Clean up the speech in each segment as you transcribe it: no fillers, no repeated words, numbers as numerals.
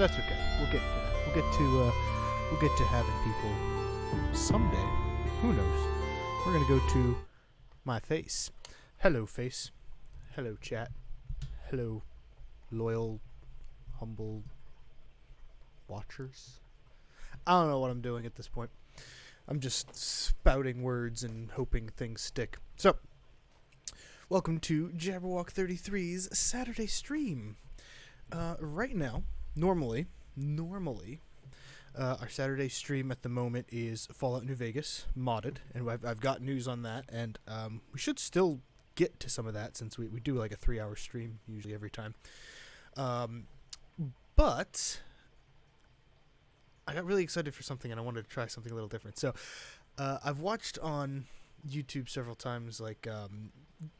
that's okay. We'll get to that. We'll get to having people someday. Who knows? We're gonna go to my face. Hello, face. Hello, chat. Hello, loyal, humble watchers. I don't know what I'm doing at this point. I'm just spouting words and hoping things stick. So, welcome to Jabberwock 33's Saturday stream. Right now, normally, our Saturday stream at the moment is Fallout New Vegas, modded, and I've got news on that, and we should still get to some of that since we do like a 3-hour stream usually every time. But I got really excited for something, and I wanted to try something a little different. So I've watched on YouTube several times, like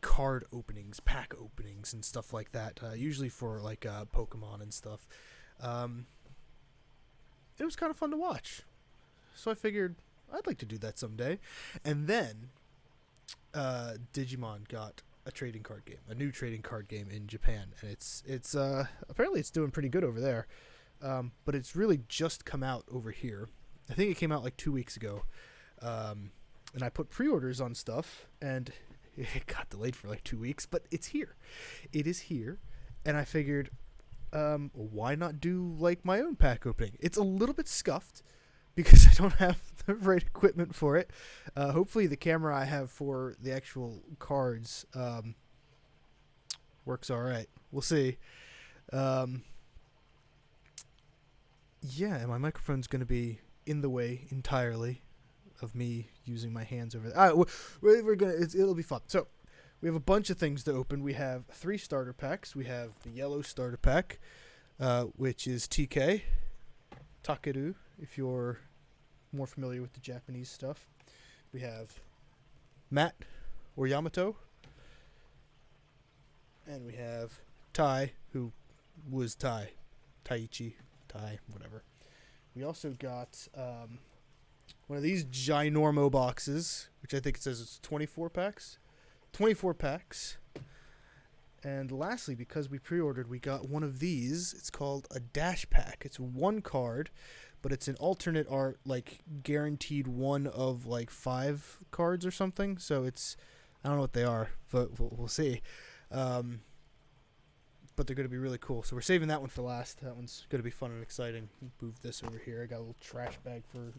card openings, pack openings, and stuff like that, usually for like Pokemon and stuff. It was kind of fun to watch, so I figured I'd like to do that someday. And then Digimon got a trading card game, a new trading card game in Japan, and it's apparently it's doing pretty good over there, but it's really just come out over here. I think it came out like 2 weeks ago, and I put pre-orders on stuff, and it got delayed for like 2 weeks, but it's here. It is here, and I figured, why not do like my own pack opening? It's a little bit scuffed because I don't have the right equipment for it. Hopefully the camera I have for the actual cards works all right. We'll see. Yeah, and my microphone's going to be in the way entirely of me using my hands over there. All right, we're gonna. It'll be fun. So we have a bunch of things to open. We have 3 starter packs. We have the yellow starter pack, which is TK, Takeru, if you're more familiar with the Japanese stuff. We have Matt, or Yamato. And we have Tai, who was Taichi, whatever. We also got one of these ginormo boxes, which I think it says it's 24 packs. 24 packs. And lastly, because we pre-ordered, we got one of these. It's called a dash pack. It's 1 card, but it's an alternate art, like guaranteed one of like 5 cards or something. So it's, I don't know what they are, but we'll see. But they're going to be really cool. So we're saving that one for last. That one's going to be fun and exciting. Move this over here. I got a little trash bag for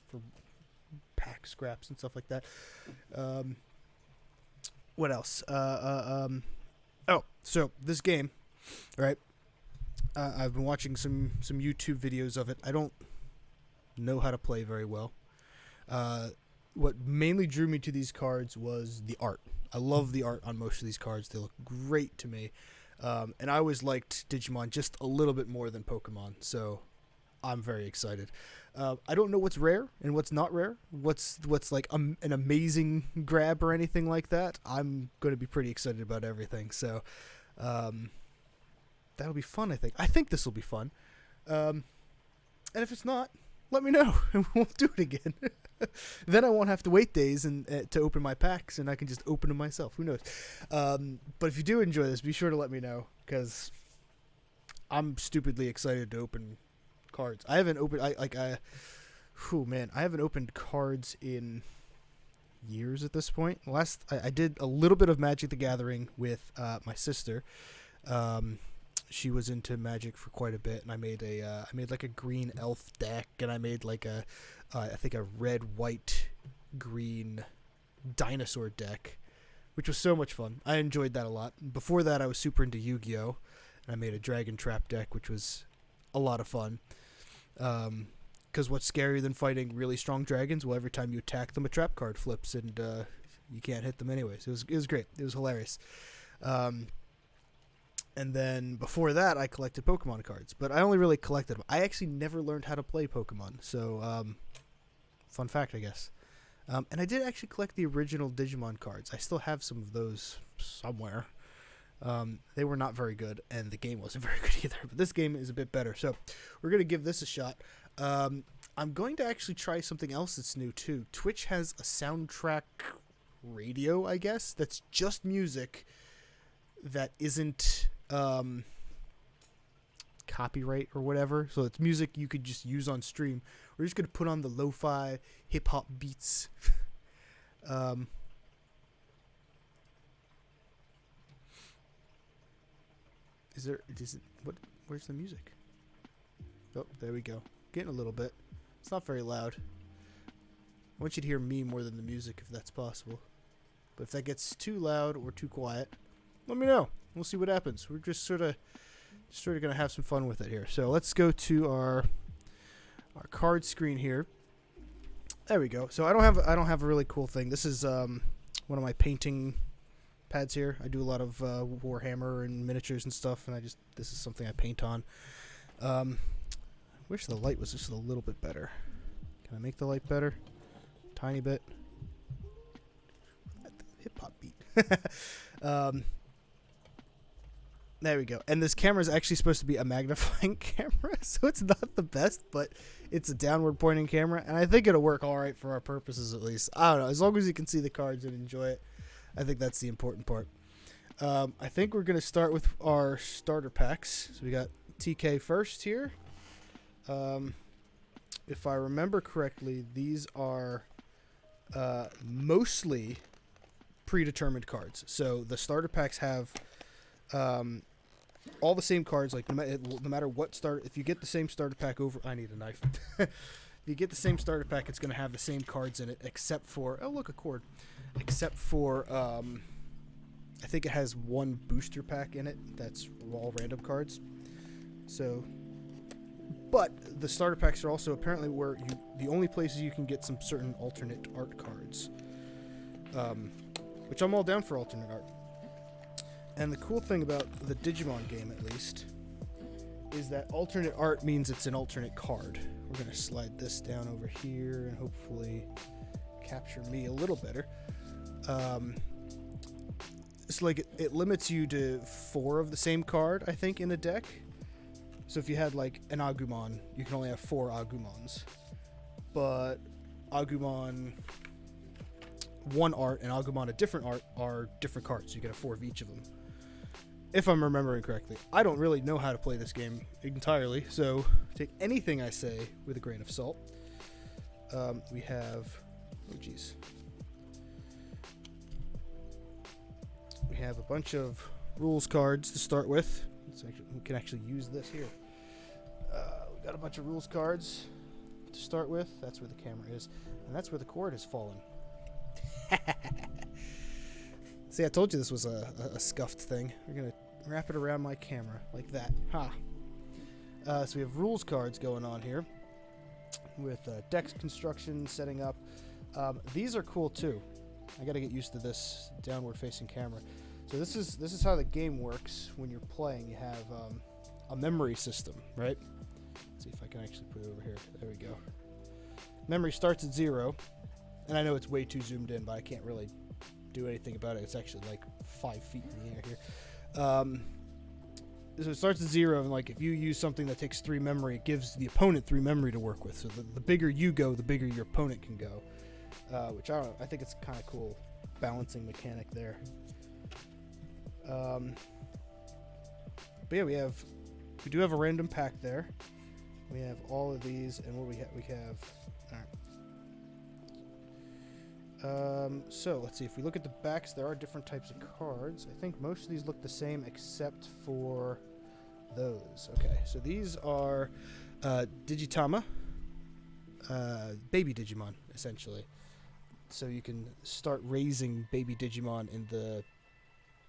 pack scraps and stuff like that. What else? Oh, so this game, right? I've been watching some YouTube videos of it. I don't know how to play very well. What mainly drew me to these cards was the art. I love the art on most of these cards. They look great to me. And I always liked Digimon just a little bit more than Pokemon, so I'm very excited. I don't know what's rare and what's not rare. What's like an amazing grab or anything like that. I'm going to be pretty excited about everything. So that'll be fun, I think. I think this will be fun. And if it's not, let me know and we'll do it again. Then I won't have to wait days and to open my packs, and I can just open them myself. Who knows? But if you do enjoy this, be sure to let me know, because I'm stupidly excited to open cards. I haven't opened I haven't opened cards in years at this point. I did a little bit of Magic the Gathering with my sister. She was into Magic for quite a bit, and I made like a green elf deck, and I made like I think a red, white, green dinosaur deck, which was so much fun. I enjoyed that a lot. Before that, I was super into Yu-Gi-Oh, and I made a Dragon Trap deck, which was a lot of fun. Because what's scarier than fighting really strong dragons? Well, every time you attack them, a trap card flips, and you can't hit them anyways. It was great. It was hilarious. And then before that, I collected Pokemon cards, but I only really collected them. I actually never learned how to play Pokemon, so fun fact, I guess. And I did actually collect the original Digimon cards. I still have some of those somewhere. They were not very good, and the game wasn't very good either, but this game is a bit better, so we're going to give this a shot. I'm going to actually try something else that's new, too. Twitch has a soundtrack radio, I guess, that's just music that isn't... God, copyright or whatever. So it's music you could just use on stream. We're just gonna put on the lo-fi hip hop beats. Where's the music? Oh, there we go. Getting a little bit. It's not very loud. I want you to hear me more than the music if that's possible. But if that gets too loud or too quiet, let me know. We'll see what happens. We're just sort of gonna have some fun with it here. So let's go to our card screen here. There we go. So I don't have a really cool thing. This is one of my painting pads here. I do a lot of Warhammer and miniatures and stuff, and this is something I paint on. Wish the light was just a little bit better. Can I make the light better? Tiny bit. Hip hop beat. There we go. And this camera is actually supposed to be a magnifying camera, so it's not the best, but it's a downward pointing camera, and I think it'll work all right for our purposes at least. I don't know. As long as you can see the cards and enjoy it, I think that's the important part. I think we're going to start with our starter packs. So we got TK first here. If I remember correctly, these are mostly predetermined cards. So the starter packs have all the same cards. Like no matter what if you get the same starter pack over, I need a knife. If you get the same starter pack, it's going to have the same cards in it, except for a cord. Except for I think it has one booster pack in it. That's all random cards. So. But the starter packs are also apparently the only places you can get some certain alternate art cards. Which I'm all down for alternate art. And the cool thing about the Digimon game, at least, is that alternate art means it's an alternate card. We're going to slide this down over here and hopefully capture me a little better. It's like it limits you to 4 of the same card, I think, in a deck. So if you had like an Agumon, you can only have 4 Agumons. But Agumon 1 art and Agumon a different art are different cards. So you get a 4 of each of them. If I'm remembering correctly. I don't really know how to play this game entirely, so take anything I say with a grain of salt. We have... Oh, geez. We have a bunch of rules cards to start with. We can actually use this here. We got a bunch of rules cards to start with. That's where the camera is. And that's where the cord has fallen. See, I told you this was a scuffed thing. We're going to wrap it around my camera like that. Ha! So we have rules cards going on here with deck construction, setting up. These are cool too. I got to get used to this downward facing camera. So this is how the game works when you're playing. You have a memory system, right? Let's see if I can actually put it over here. There we go. Memory starts at 0, and I know it's way too zoomed in, but I can't really do anything about it. It's actually like 5 feet in the air here. So it starts at 0, and like if you use something that takes 3 memory, it gives the opponent 3 memory to work with. So the bigger you go, the bigger your opponent can go. Which I don't know. I think it's kind of cool balancing mechanic there. But yeah, we do have a random pack there. We have all of these, and what we have. All right. So let's see. If we look at the backs, there are different types of cards. I think most of these look the same except for those. Okay, so these are Digitama, baby Digimon, essentially. So you can start raising baby Digimon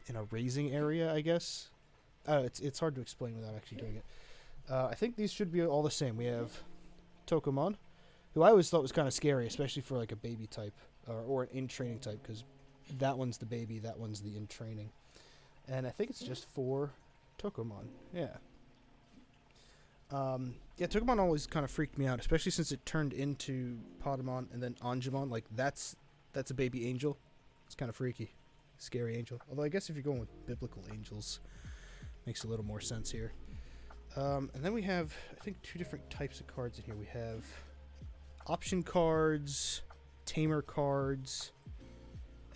in a raising area, I guess. It's hard to explain without actually doing it. I think these should be all the same. We have Tokomon, who I always thought was kind of scary, especially for like a baby type or an in-training type, because that one's the baby, that one's the in-training. And I think it's just 4 Tokomon. Yeah. Yeah, Tokomon always kind of freaked me out, especially since it turned into Patamon and then Angemon. Like, that's a baby angel. It's kind of freaky. Scary angel. Although I guess if you're going with biblical angels, makes a little more sense here. And then we have, I think, 2 different types of cards in here. We have option cards, tamer cards,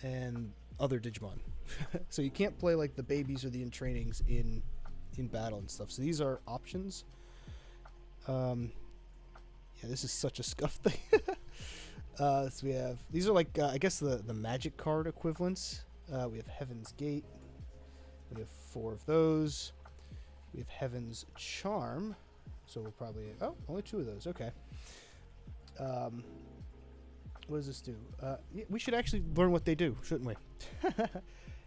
and other Digimon. So you can't play like the babies or the in-trainings in in battle and stuff. So these are options. Yeah, this is such a scuff thing. So we have, these are like, I guess the magic card equivalents. We have Heaven's Gate. We have 4 of those. We have Heaven's Charm. So we'll probably, oh, only 2 of those. Okay. What does this do? Yeah, we should actually learn what they do, shouldn't we?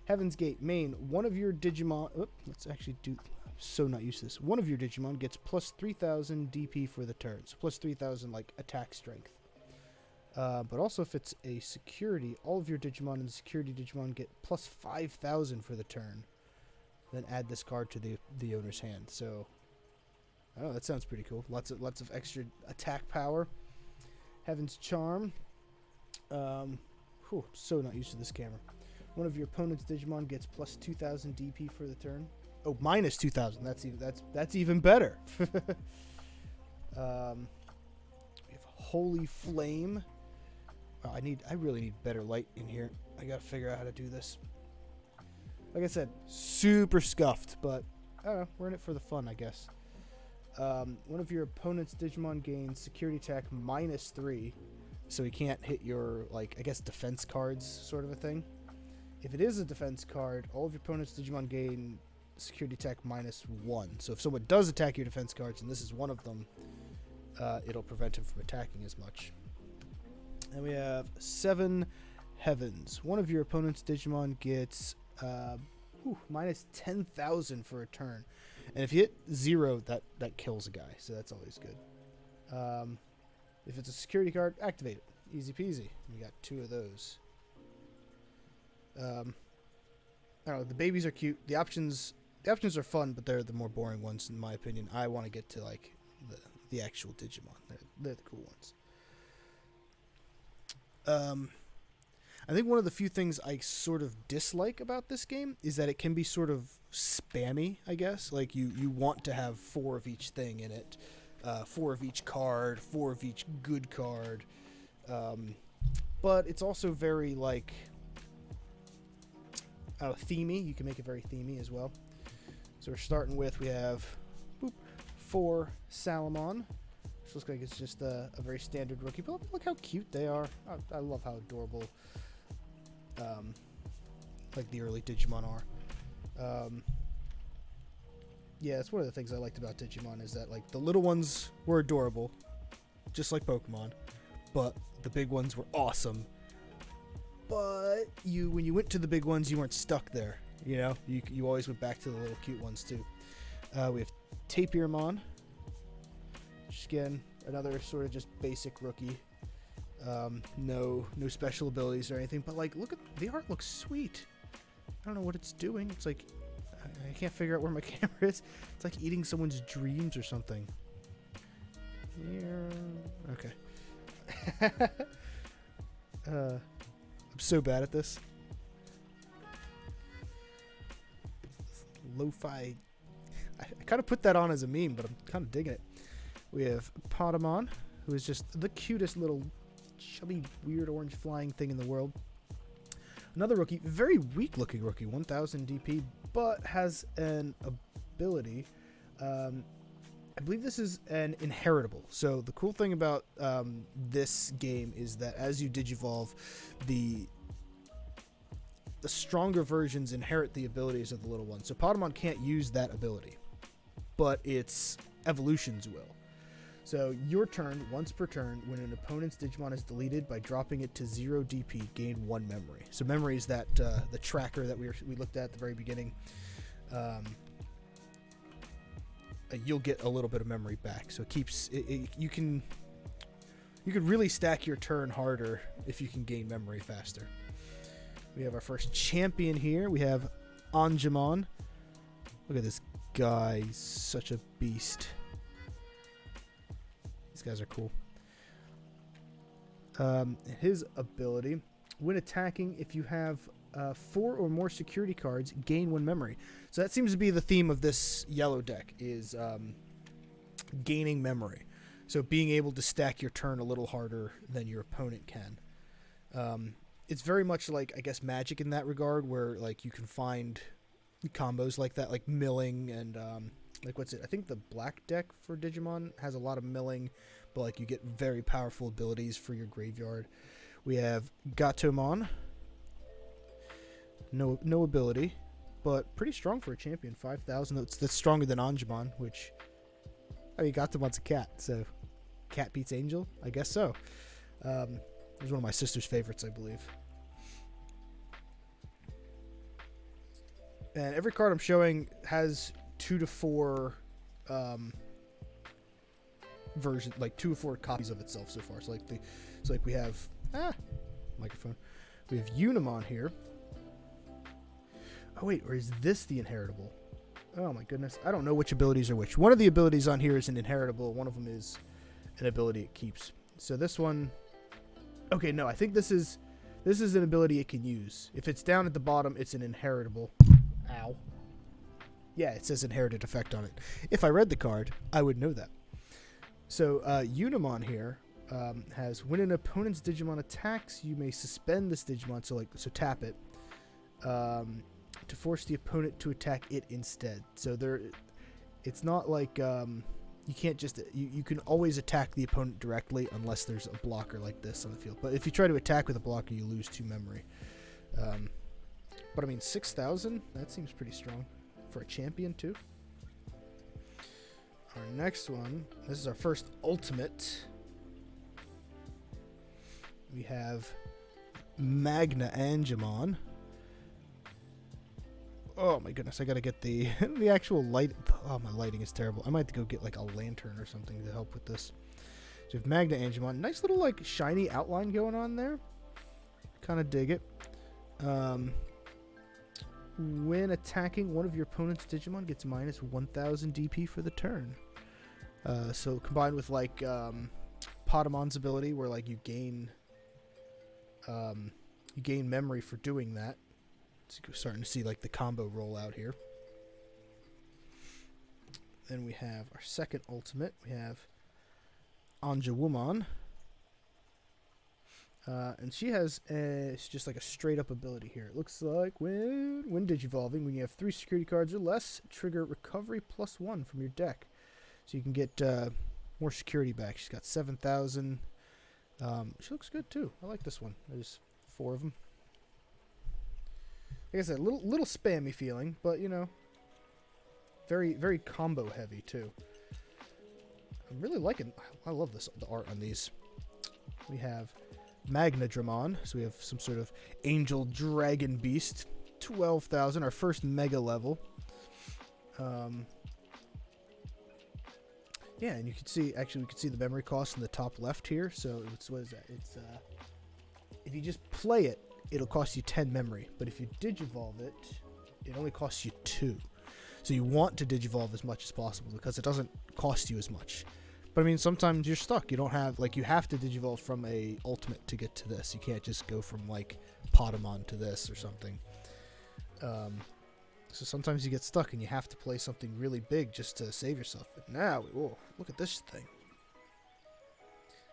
Heaven's Gate, main, one of your Digimon, let's actually do, I'm so not used to this. One of your Digimon gets plus 3,000 DP for the turn. So plus 3,000 like attack strength. But also if it's a security, all of your Digimon and the security Digimon get plus 5,000 for the turn. Then add this card to the owner's hand. So, I don't know, that sounds pretty cool. Lots of extra attack power. Heaven's Charm. So not used to this camera. One of your opponent's Digimon gets plus 2,000 DP for the turn. Oh, minus 2,000. That's even better. We have Holy Flame. Oh, I really need better light in here. I gotta figure out how to do this. Like I said, super scuffed, but I don't know. We're in it for the fun, I guess. One of your opponent's Digimon gains security attack minus 3, so he can't hit your, like, I guess defense cards, sort of a thing. If it is a defense card, all of your opponent's Digimon gain security attack minus 1. So if someone does attack your defense cards, and this is one of them, it'll prevent him from attacking as much. And we have 7 Heavens. One of your opponent's Digimon gets minus 10,000 for a turn. And if you hit 0, that kills a guy. So that's always good. If it's a security card, activate it. Easy peasy. We got 2 of those. I don't know. The babies are cute. The options are fun, but they're the more boring ones in my opinion. I want to get to like the actual Digimon. They're the cool ones. I think one of the few things I sort of dislike about this game is that it can be sort of spammy, I guess. Like you want to have 4 of each thing in it. 4 of each card, 4 of each good card. But it's also very like themey. You can make it very themey as well. So we're starting with, we have 4 Salamon. Which looks like it's just a very standard rookie. But look how cute they are. I love how adorable like the early Digimon are. Yeah, that's one of the things I liked about Digimon, is that like the little ones were adorable, just like Pokemon, but the big ones were awesome. But when you went to the big ones, you weren't stuck there. You know, you always went back to the little cute ones too. We have Tapirmon. Just again, another sort of just basic rookie. No special abilities or anything, but like, look at the art, looks sweet. I don't know what it's doing. It's like I can't figure out where my camera is. It's like eating someone's dreams or something. Yeah. Okay. I'm so bad at this. Lo-fi. I kind of put that on as a meme, but I'm kind of digging it. We have Podamon, who is just the cutest little chubby, weird orange flying thing in the world. Another rookie, very weak looking rookie, 1000 DP, but has an ability. I believe this is an inheritable. So the cool thing about this game is that as you digivolve, the stronger versions inherit the abilities of the little ones. So Podamon can't use that ability, but its evolutions will. So your turn, once per turn, when an opponent's Digimon is deleted, by dropping it to 0 DP, gain 1 memory. So memory is that the tracker that we looked at the very beginning. You'll get a little bit of memory back. So it keeps you can really stack your turn harder if you can gain memory faster. We have our first champion here. We have Angemon. Look at this guy. He's such a beast. These guys are cool. His ability, when attacking, if you have 4 or more security cards, gain 1 memory. So that seems to be the theme of this yellow deck, is gaining memory. So being able to stack your turn a little harder than your opponent can. It's very much like, I guess, Magic in that regard, where like you can find combos like that, like milling and like what's it? I think the black deck for Digimon has a lot of milling, but like you get very powerful abilities for your graveyard. We have Gatomon. No ability, but pretty strong for a champion. 5,000. That's stronger than Angemon, which, I mean, Gatomon's a cat, so cat beats angel? I guess so. It was one of my sister's favorites, I believe. And every card I'm showing has 2 to 4 version, like 2 or 4 copies of itself so far. So like we have microphone. We have Unimon here. Oh wait, or is this the inheritable? Oh my goodness, I don't know which abilities are which. One of the abilities on here is an inheritable. One of them is an ability it keeps. So this one, okay, no, I think this is an ability it can use. If it's down at the bottom, it's an inheritable. Ow. Yeah, it says inherited effect on it. If I read the card, I would know that. So Unimon here has when an opponent's Digimon attacks, you may suspend this Digimon. So tap it to force the opponent to attack it instead. So it's not like you can't just you can always attack the opponent directly unless there's a blocker like this on the field. But if you try to attack with a blocker, you lose 2 memory. But I mean, 6,000, that seems pretty strong for a champion too. Our next one, this is our first ultimate. We have Magna Angemon. Oh my goodness, I gotta get the actual light. Oh, my lighting is terrible. I might have to go get like a lantern or something to help with this. So we have Magna Angemon. Nice little like shiny outline going on there. Kind of dig it. When attacking, one of your opponent's Digimon gets minus 1,000 DP for the turn. So combined with like Potamon's ability, where like you gain memory for doing that. So you're starting to see like the combo roll out here. Then we have our second ultimate. We have Anjawumon. And she has it's just like a straight up ability here. It looks like when digivolving, when you have 3 security cards or less, trigger recovery +1 from your deck. So you can get more security back. She's got 7,000. She looks good too. I like this one. There's 4 of them. Like I said, little spammy feeling, but you know, very, very combo heavy too. I'm really liking. I love the art on these. We have Magnadramon, so we have some sort of angel dragon beast. 12,000, our first mega level. Yeah, and you can see, actually, we can see the memory cost in the top left here. So what is that? It's if you just play it, it'll cost you 10 memory. But if you digivolve it, it only costs you 2. So you want to digivolve as much as possible because it doesn't cost you as much. But I mean, sometimes you're stuck. You don't have, like, you have to digivolve from a ultimate to get to this. You can't just go from, like, Potamon to this or something. So sometimes you get stuck and you have to play something really big just to save yourself. But now, whoa, look at this thing.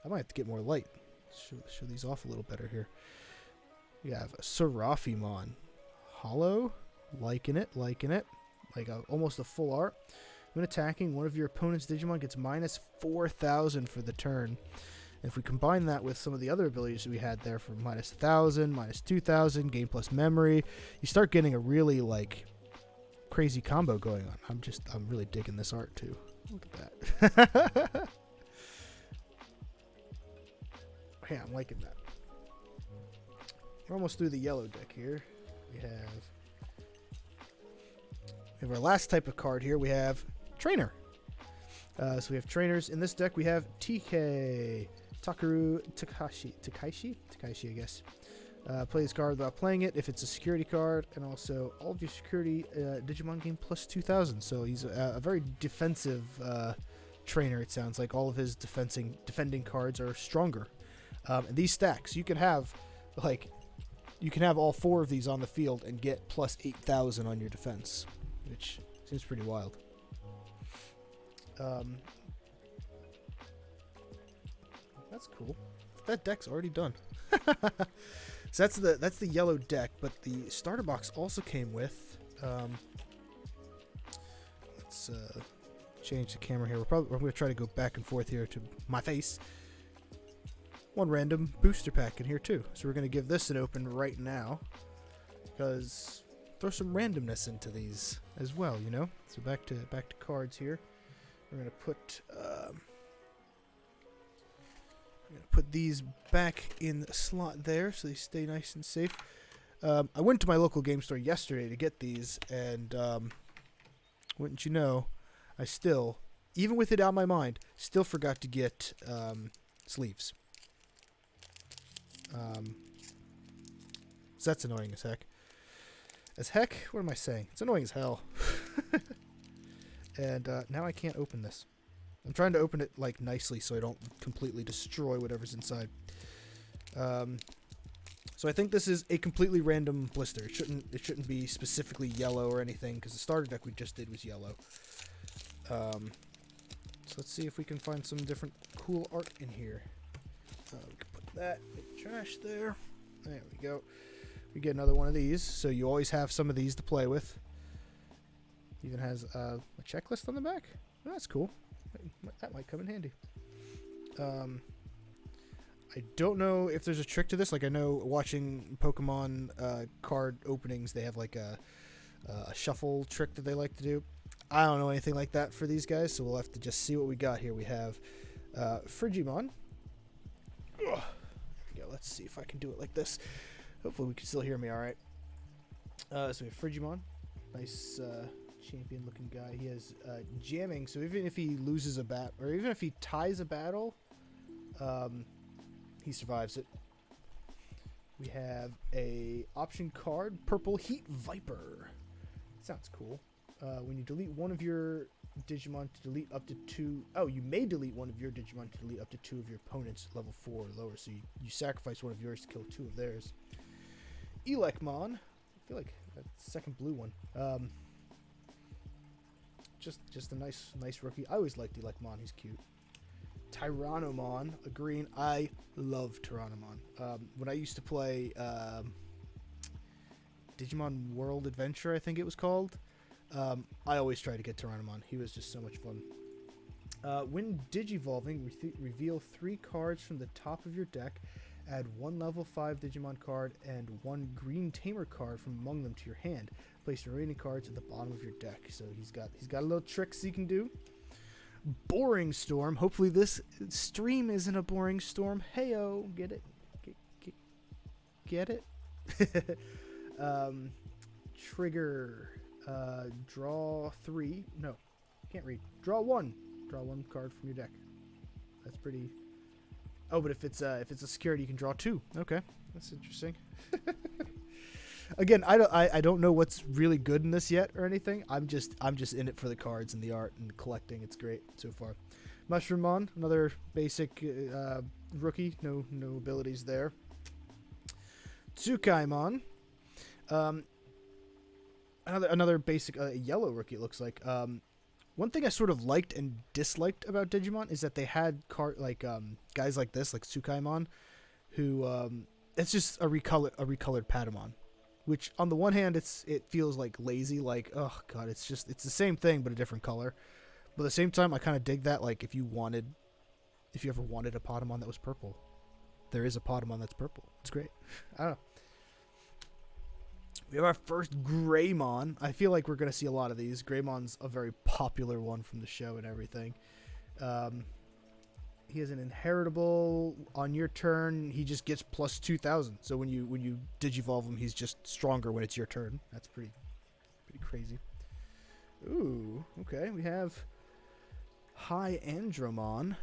I might have to get more light. Show these off a little better here. We have Seraphimon. Hollow. Liking it. Like almost a full art. When attacking, one of your opponent's Digimon gets minus 4,000 for the turn. And if we combine that with some of the other abilities we had there for minus 1,000, minus 2,000, gain plus memory, you start getting a really, like, crazy combo going on. I'm really digging this art too. Look at that. Yeah, I'm liking that. We're almost through the yellow deck here. We have our last type of card here. We have Trainer. So we have trainers. In this deck, we have TK, Takaru, Takaishi, I guess. Play this card without playing it if it's a security card, and also all of your security Digimon gain plus 2,000. So he's a very defensive trainer. It sounds like all of his defending cards are stronger. And these stacks, you can have all 4 of these on the field and get plus 8,000 on your defense, which seems pretty wild. That's cool. That deck's already done. So that's the yellow deck, but the starter box also came with let's change the camera here. We're going to try to go back and forth here to my face. One random booster pack in here too. So we're going to give this an open right now, because throw some randomness into these as well, you know. So back to cards here. We're going to put these back in the slot there so they stay nice and safe. I went to my local game store yesterday to get these, and wouldn't you know, I still, even with it out of my mind, still forgot to get sleeves. So that's annoying as heck. What am I saying? It's annoying as hell. And now I can't open this. I'm trying to open it like nicely so I don't completely destroy whatever's inside. So I think this is a completely random blister. It shouldn't be specifically yellow or anything, because the starter deck we just did was yellow. So let's see if we can find some different cool art in here. We can put that in the trash there. There we go. We get another one of these, so you always have some of these to play with. Even has a checklist on the back. Oh, that's cool. That might come in handy. I don't know if there's a trick to this. Like, I know watching Pokemon card openings, they have like a shuffle trick that they like to do. I don't know anything like that for these guys, so we'll have to just see what we got here. We have Frigimon. There we go. Let's see if I can do it like this. Hopefully we can still hear me all right. So we have Frigimon. Nice champion-looking guy. He has jamming, so even if he loses a bat, or even if he ties a battle, he survives it. We have a option card, Purple Heat Viper. Sounds cool. When you delete one of your Digimon to delete up to 2... Oh, you may delete one of your Digimon to delete up to 2 of your opponent's level 4 or lower. So you sacrifice one of yours to kill 2 of theirs. Elecmon. I feel like that's the second blue one. Just a nice rookie. I always liked Elecmon. He's cute. Tyrannomon, a green. I love Tyrannomon. When I used to play Digimon World Adventure, I think it was called, I always tried to get Tyrannomon. He was just so much fun. When Digivolving, reveal 3 cards from the top of your deck. Add 1 level 5 Digimon card and 1 green Tamer card from among them to your hand. Place the remaining cards at the bottom of your deck. So he's got a little tricks he can do. Boring Storm. Hopefully this stream isn't a boring storm. Heyo, get it? Get it? Trigger. Draw 3. No, can't read. Draw 1. Draw 1 card from your deck. That's pretty. Oh, but if it's a security, you can draw 2. Okay, that's interesting. Again, I don't know what's really good in this yet or anything. I'm just in it for the cards and the art and the collecting. It's great so far. Mushroomon, another basic rookie. No abilities there. Tsukaimon, another basic yellow rookie. It looks like. One thing I sort of liked and disliked about Digimon is that they had guys like this, like Tsukaimon, who it's just a recolored Patamon, which on the one hand it feels like lazy, like, oh god, it's the same thing but a different color. But at the same time, I kind of dig that. Like, if you ever wanted a Patamon that was purple, there is a Patamon that's purple. It's great. I don't know. We have our first Greymon. I feel like we're going to see a lot of these. Greymon's a very popular one from the show and everything. He has an inheritable. On your turn, he just gets plus 2,000. So when you Digivolve him, he's just stronger when it's your turn. That's pretty crazy. Ooh, okay. We have High Andromon.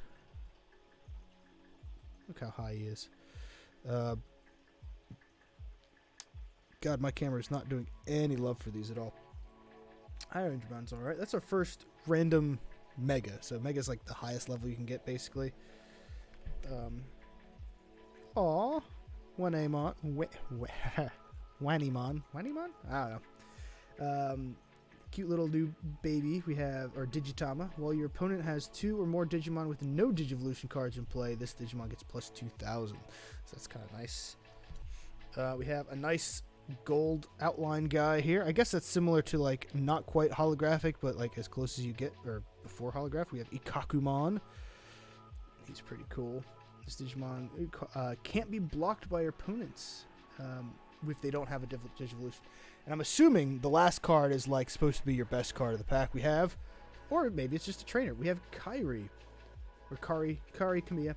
Look how high he is. God, my camera is not doing any love for these at all. Iron Andromon's alright. That's our first random Mega. So Mega's like the highest level you can get, basically. Aww. Wanimon. Wanimon. Wanimon? I don't know. Cute little new baby we have, or Digitama. While your opponent has 2 or more Digimon with no Digivolution cards in play, this Digimon gets plus 2,000. So that's kind of nice. We have a nice gold outline guy here. I guess that's similar to like not quite holographic, but like as close as you get, or before holograph. We have Ikakumon. He's pretty cool. This Digimon can't be blocked by your opponents if they don't have a Digivolution. And I'm assuming the last card is like supposed to be your best card of the pack we have, or maybe it's just a trainer. We have Kairi, or Kari Kamiya.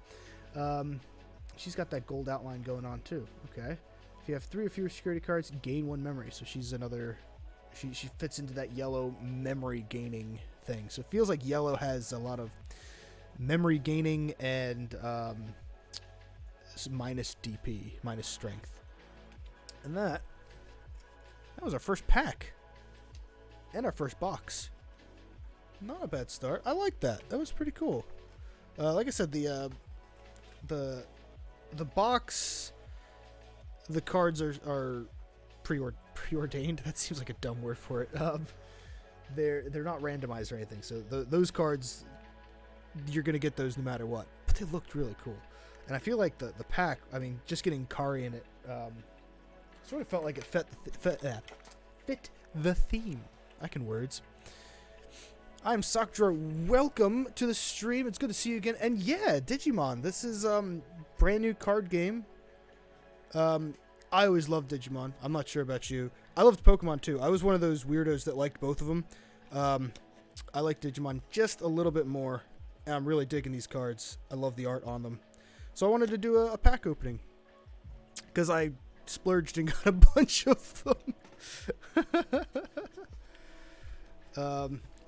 She's got that gold outline going on too. Okay. If you have 3 or fewer security cards, gain 1 memory. So she's another. She fits into that yellow memory gaining thing. So it feels like yellow has a lot of memory gaining and minus DP, minus strength. And that was our first pack and our first box. Not a bad start. I like that. That was pretty cool. Like I said, the box, the cards are preordained. That seems like a dumb word for it. They're not randomized or anything. So those cards, you're gonna get those no matter what. But they looked really cool, and I feel like the pack. I mean, just getting Kari in it, sort of felt like it fit the theme. I can words. I'm Sakura. Welcome to the stream. It's good to see you again. And yeah, Digimon. This is brand new card game. I always loved Digimon. I'm not sure about you. I loved Pokemon too. I was one of those weirdos that liked both of them. I like Digimon just a little bit more. And I'm really digging these cards. I love the art on them. So I wanted to do a pack opening, because I splurged and got a bunch of them.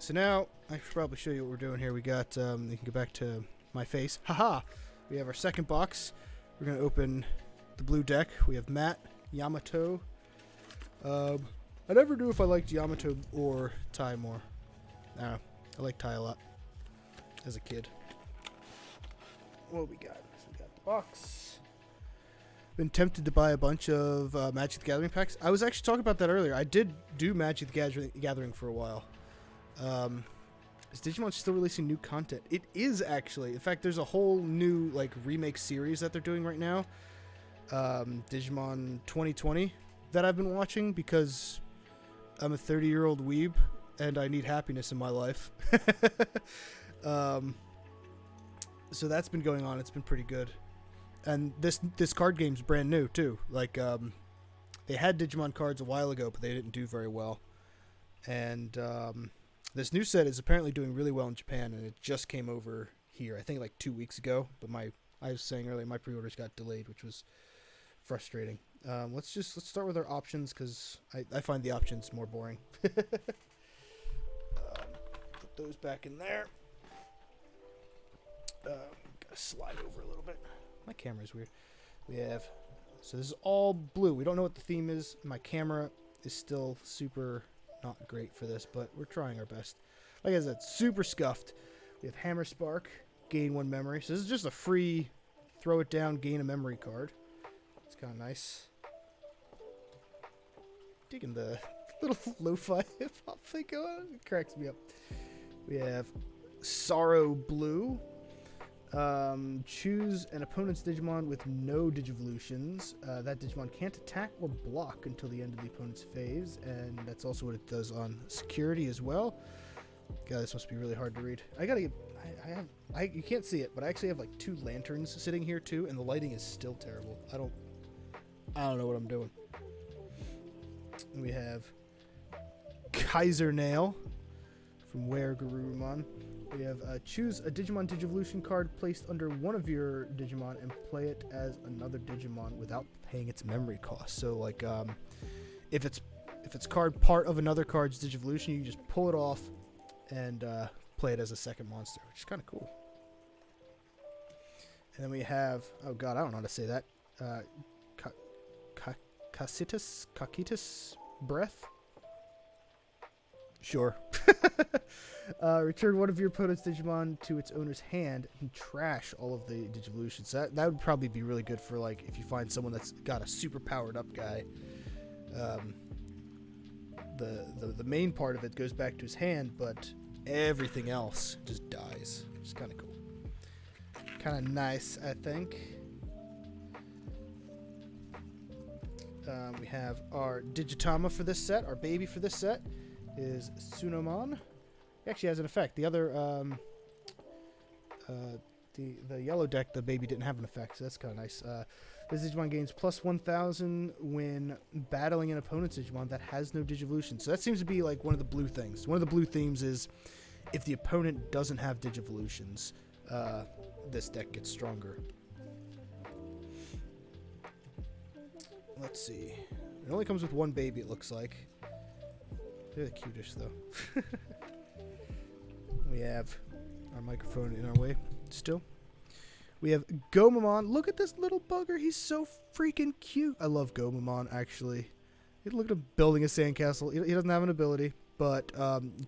So now I should probably show you what we're doing here. We got, you can go back to my face. Haha! We have our second box. We're going to open the blue deck. We have Matt, Yamato. I never knew if I liked Yamato or Tai more. I don't know. I like Tai a lot as a kid. What we got? So we got the box. Been tempted to buy a bunch of Magic the Gathering packs. I was actually talking about that earlier. I did do Magic the Gathering for a while. Is Digimon still releasing new content? It is, actually. In fact, there's a whole new like remake series that they're doing right now. Digimon 2020 that I've been watching because I'm a 30-year-old weeb and I need happiness in my life. So that's been going on. It's been pretty good. And this card game's brand new too. Like they had Digimon cards a while ago, but they didn't do very well. And this new set is apparently doing really well in Japan, and it just came over here, I think like 2 weeks ago. But I was saying earlier, my pre-orders got delayed, which was frustrating. Let's start with our options, because I find the options more boring. Put those back in there. Gotta slide over a little bit. My camera's weird. So this is all blue. We don't know what the theme is. My camera is still super not great for this, but we're trying our best. Like I said, super scuffed. We have Hammer Spark, gain 1 memory. So this is just a free throw it down, gain a memory card. It's kind of nice. Digging the little lo-fi hip-hop thing going on. It cracks me up. We have Sorrow Blue. Choose an opponent's Digimon with no Digivolutions. That Digimon can't attack or block until the end of the opponent's phase, and that's also what it does on security as well. God, this must be really hard to read. You can't see it, but I actually have like 2 lanterns sitting here too, and the lighting is still terrible. I don't know what I'm doing. And we have Kaiser Nail from Where Garurumon. We have choose a Digimon Digivolution card placed under one of your Digimon and play it as another Digimon without paying its memory cost. So like if it's card part of another card's Digivolution, you just pull it off and play it as a second monster, which is kind of cool. And then we have, oh god, I don't know how to say that. Kakitas Breath? Sure. Return one of your opponent's Digimon to its owner's hand and trash all of the Digivolutions. That would probably be really good for like if you find someone that's got a super powered up guy. The main part of it goes back to his hand, but everything else just dies. It's kind of cool. Kind of nice, I think. We have our Digitama for this set. Our baby for this set is Sunomon. He actually has an effect. The other, the yellow deck, the baby didn't have an effect, so that's kind of nice. This Digimon gains plus 1,000 when battling an opponent's Digimon that has no Digivolution. So that seems to be like one of the blue things. One of the blue themes is if the opponent doesn't have Digivolutions, this deck gets stronger. Let's see. It only comes with one baby, it looks like. They're the cutest, though. We have our microphone in our way still. We have Gomamon. Look at this little bugger. He's so freaking cute. I love Gomamon, actually. Look at him building a sandcastle. He doesn't have an ability, but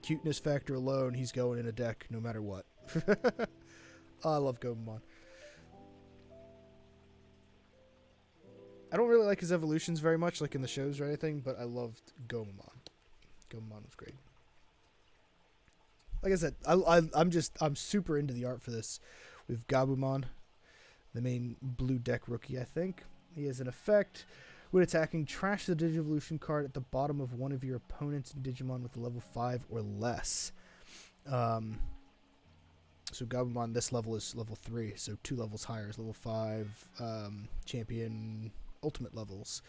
cuteness factor alone, he's going in a deck no matter what. I love Gomamon. I don't really like his evolutions very much, like in the shows or anything, but I loved Gomamon. Gomamon was great. Like I said, I'm super into the art for this. We have Gabumon, the main blue deck rookie, I think. He has an effect. When attacking, trash the Digivolution card at the bottom of one of your opponent's Digimon with a level 5 or less. So Gabumon, this level is level 3, so 2 levels higher is level 5 champion ultimate levels.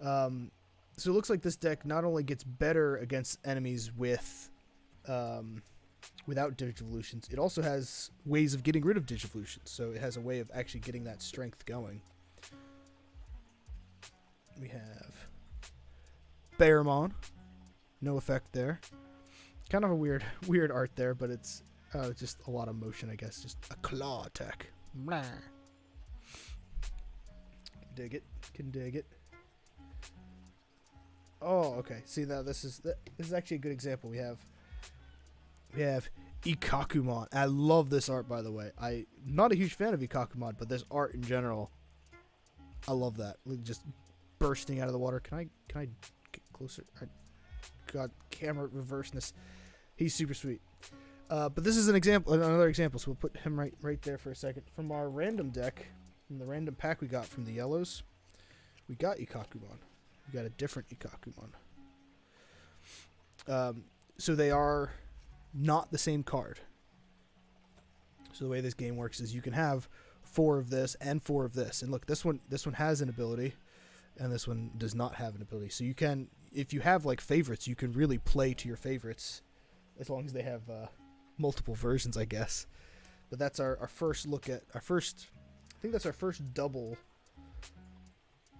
So it looks like this deck not only gets better against enemies with without Digivolutions, it also has ways of getting rid of Digivolutions. So it has a way of actually getting that strength going. We have Bearmon. No effect there. Kind of a weird art there, but it's just a lot of motion, I guess. Just a claw attack. Blah. Dig it. Can dig it. Oh, okay. See, now this is actually a good example. We have Ikakumon. I love this art, by the way. I'm not a huge fan of Ikakumon, but this art in general, I love that. Just bursting out of the water. Can I get closer? God, camera reverseness. He's super sweet. But this is another example. So we'll put him right there for a second. From our random deck, from the random pack we got from the yellows, we got Ikakumon. We got a different Ikakumon. So they are not the same card. So the way this game works is you can have 4 of this and 4 of this. And look, this one has an ability, and this one does not have an ability. So you can, if you have like favorites, you can really play to your favorites, as long as they have multiple versions, I guess. But that's our first look at I think that's our first double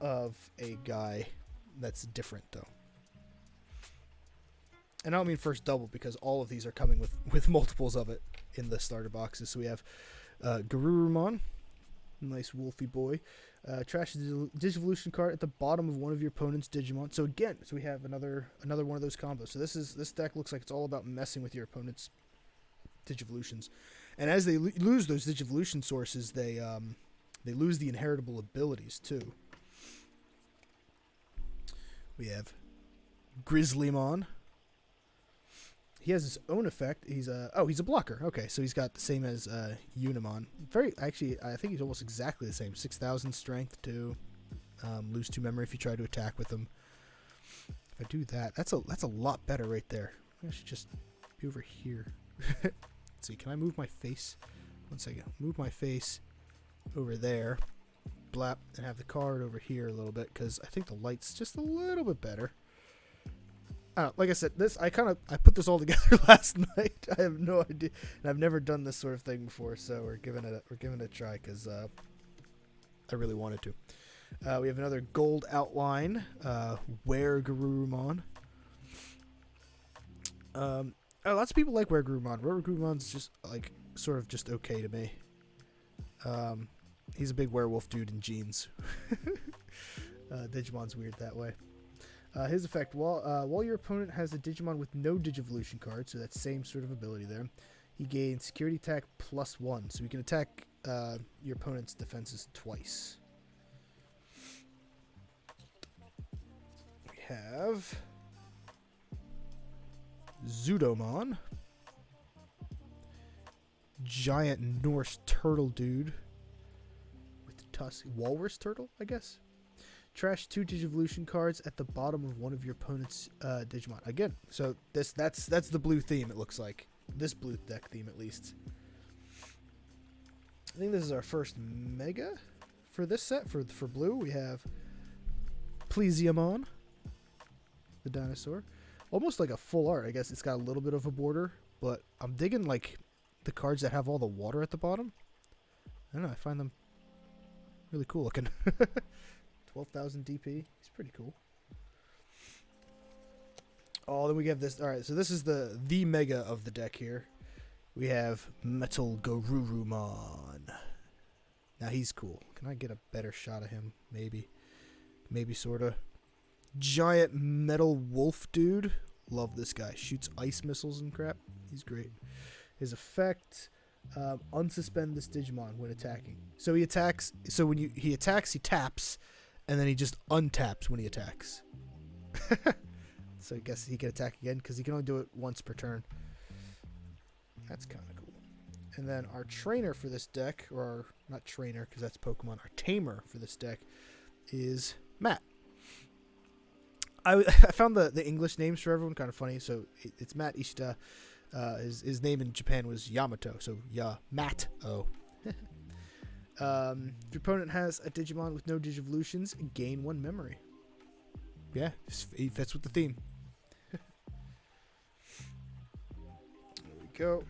of a guy that's different, though. And I don't mean first double, because all of these are coming with multiples of it in the starter boxes. So we have Garurumon, nice wolfy boy. Trash the Digivolution card at the bottom of one of your opponent's Digimon. So again, we have another one of those combos. So this deck looks like it's all about messing with your opponent's Digivolutions. And as they lose those Digivolution sources, they lose the inheritable abilities too. We have Grizzlymon. He has his own effect. He's a blocker. Okay, so he's got the same as Unimon. I think he's almost exactly the same. 6,000 strength to lose 2 memory if you try to attack with him. If I do that, that's a lot better right there. I should just be over here. Let's see, can I move my face? One second. Move my face over there. Blap, and have the card over here a little bit, because I think the light's just a little bit better. Like I said, I put this all together last night. I have no idea, and I've never done this sort of thing before, so we're giving it a try, because I really wanted to. We have another gold outline, Were-Garurumon. Lots of people like Were-Garurumon's. Were-Garurumon's just like sort of just okay to me. He's a big werewolf dude in jeans. Digimon's weird that way. His effect, while your opponent has a Digimon with no Digivolution card, so that same sort of ability there, he gains security attack +1, so he can attack your opponent's defenses twice. We have Zudomon, giant Norse turtle dude with tusk, walrus turtle, I guess. Trash 2 Digivolution cards at the bottom of one of your opponent's Digimon. Again, so that's the blue theme, it looks like. This blue deck theme, at least. I think this is our first Mega for this set. For blue, we have Plesiomon, the dinosaur. Almost like a full art. I guess it's got a little bit of a border, but I'm digging like the cards that have all the water at the bottom. I don't know, I find them really cool looking. 12,000 DP. He's pretty cool. Oh, then we have this. Alright, so this is the mega of the deck here. We have Metal Garurumon. Now he's cool. Can I get a better shot of him? Maybe. Maybe, sorta. Giant metal wolf dude. Love this guy. Shoots ice missiles and crap. He's great. His effect, unsuspend this Digimon when attacking. So he attacks. So when he attacks, he taps, and then he just untaps when he attacks. So I guess he can attack again because he can only do it once per turn. That's kind of cool. And then our trainer for this deck, or our, not trainer because that's Pokemon, our tamer for this deck is Matt. I found the English names for everyone kind of funny. So it's Matt Ishida. His name in Japan was Yamato, so Matt-O. If your opponent has a Digimon with no Digivolutions, gain 1 memory. Yeah, he fits with the theme. There we go.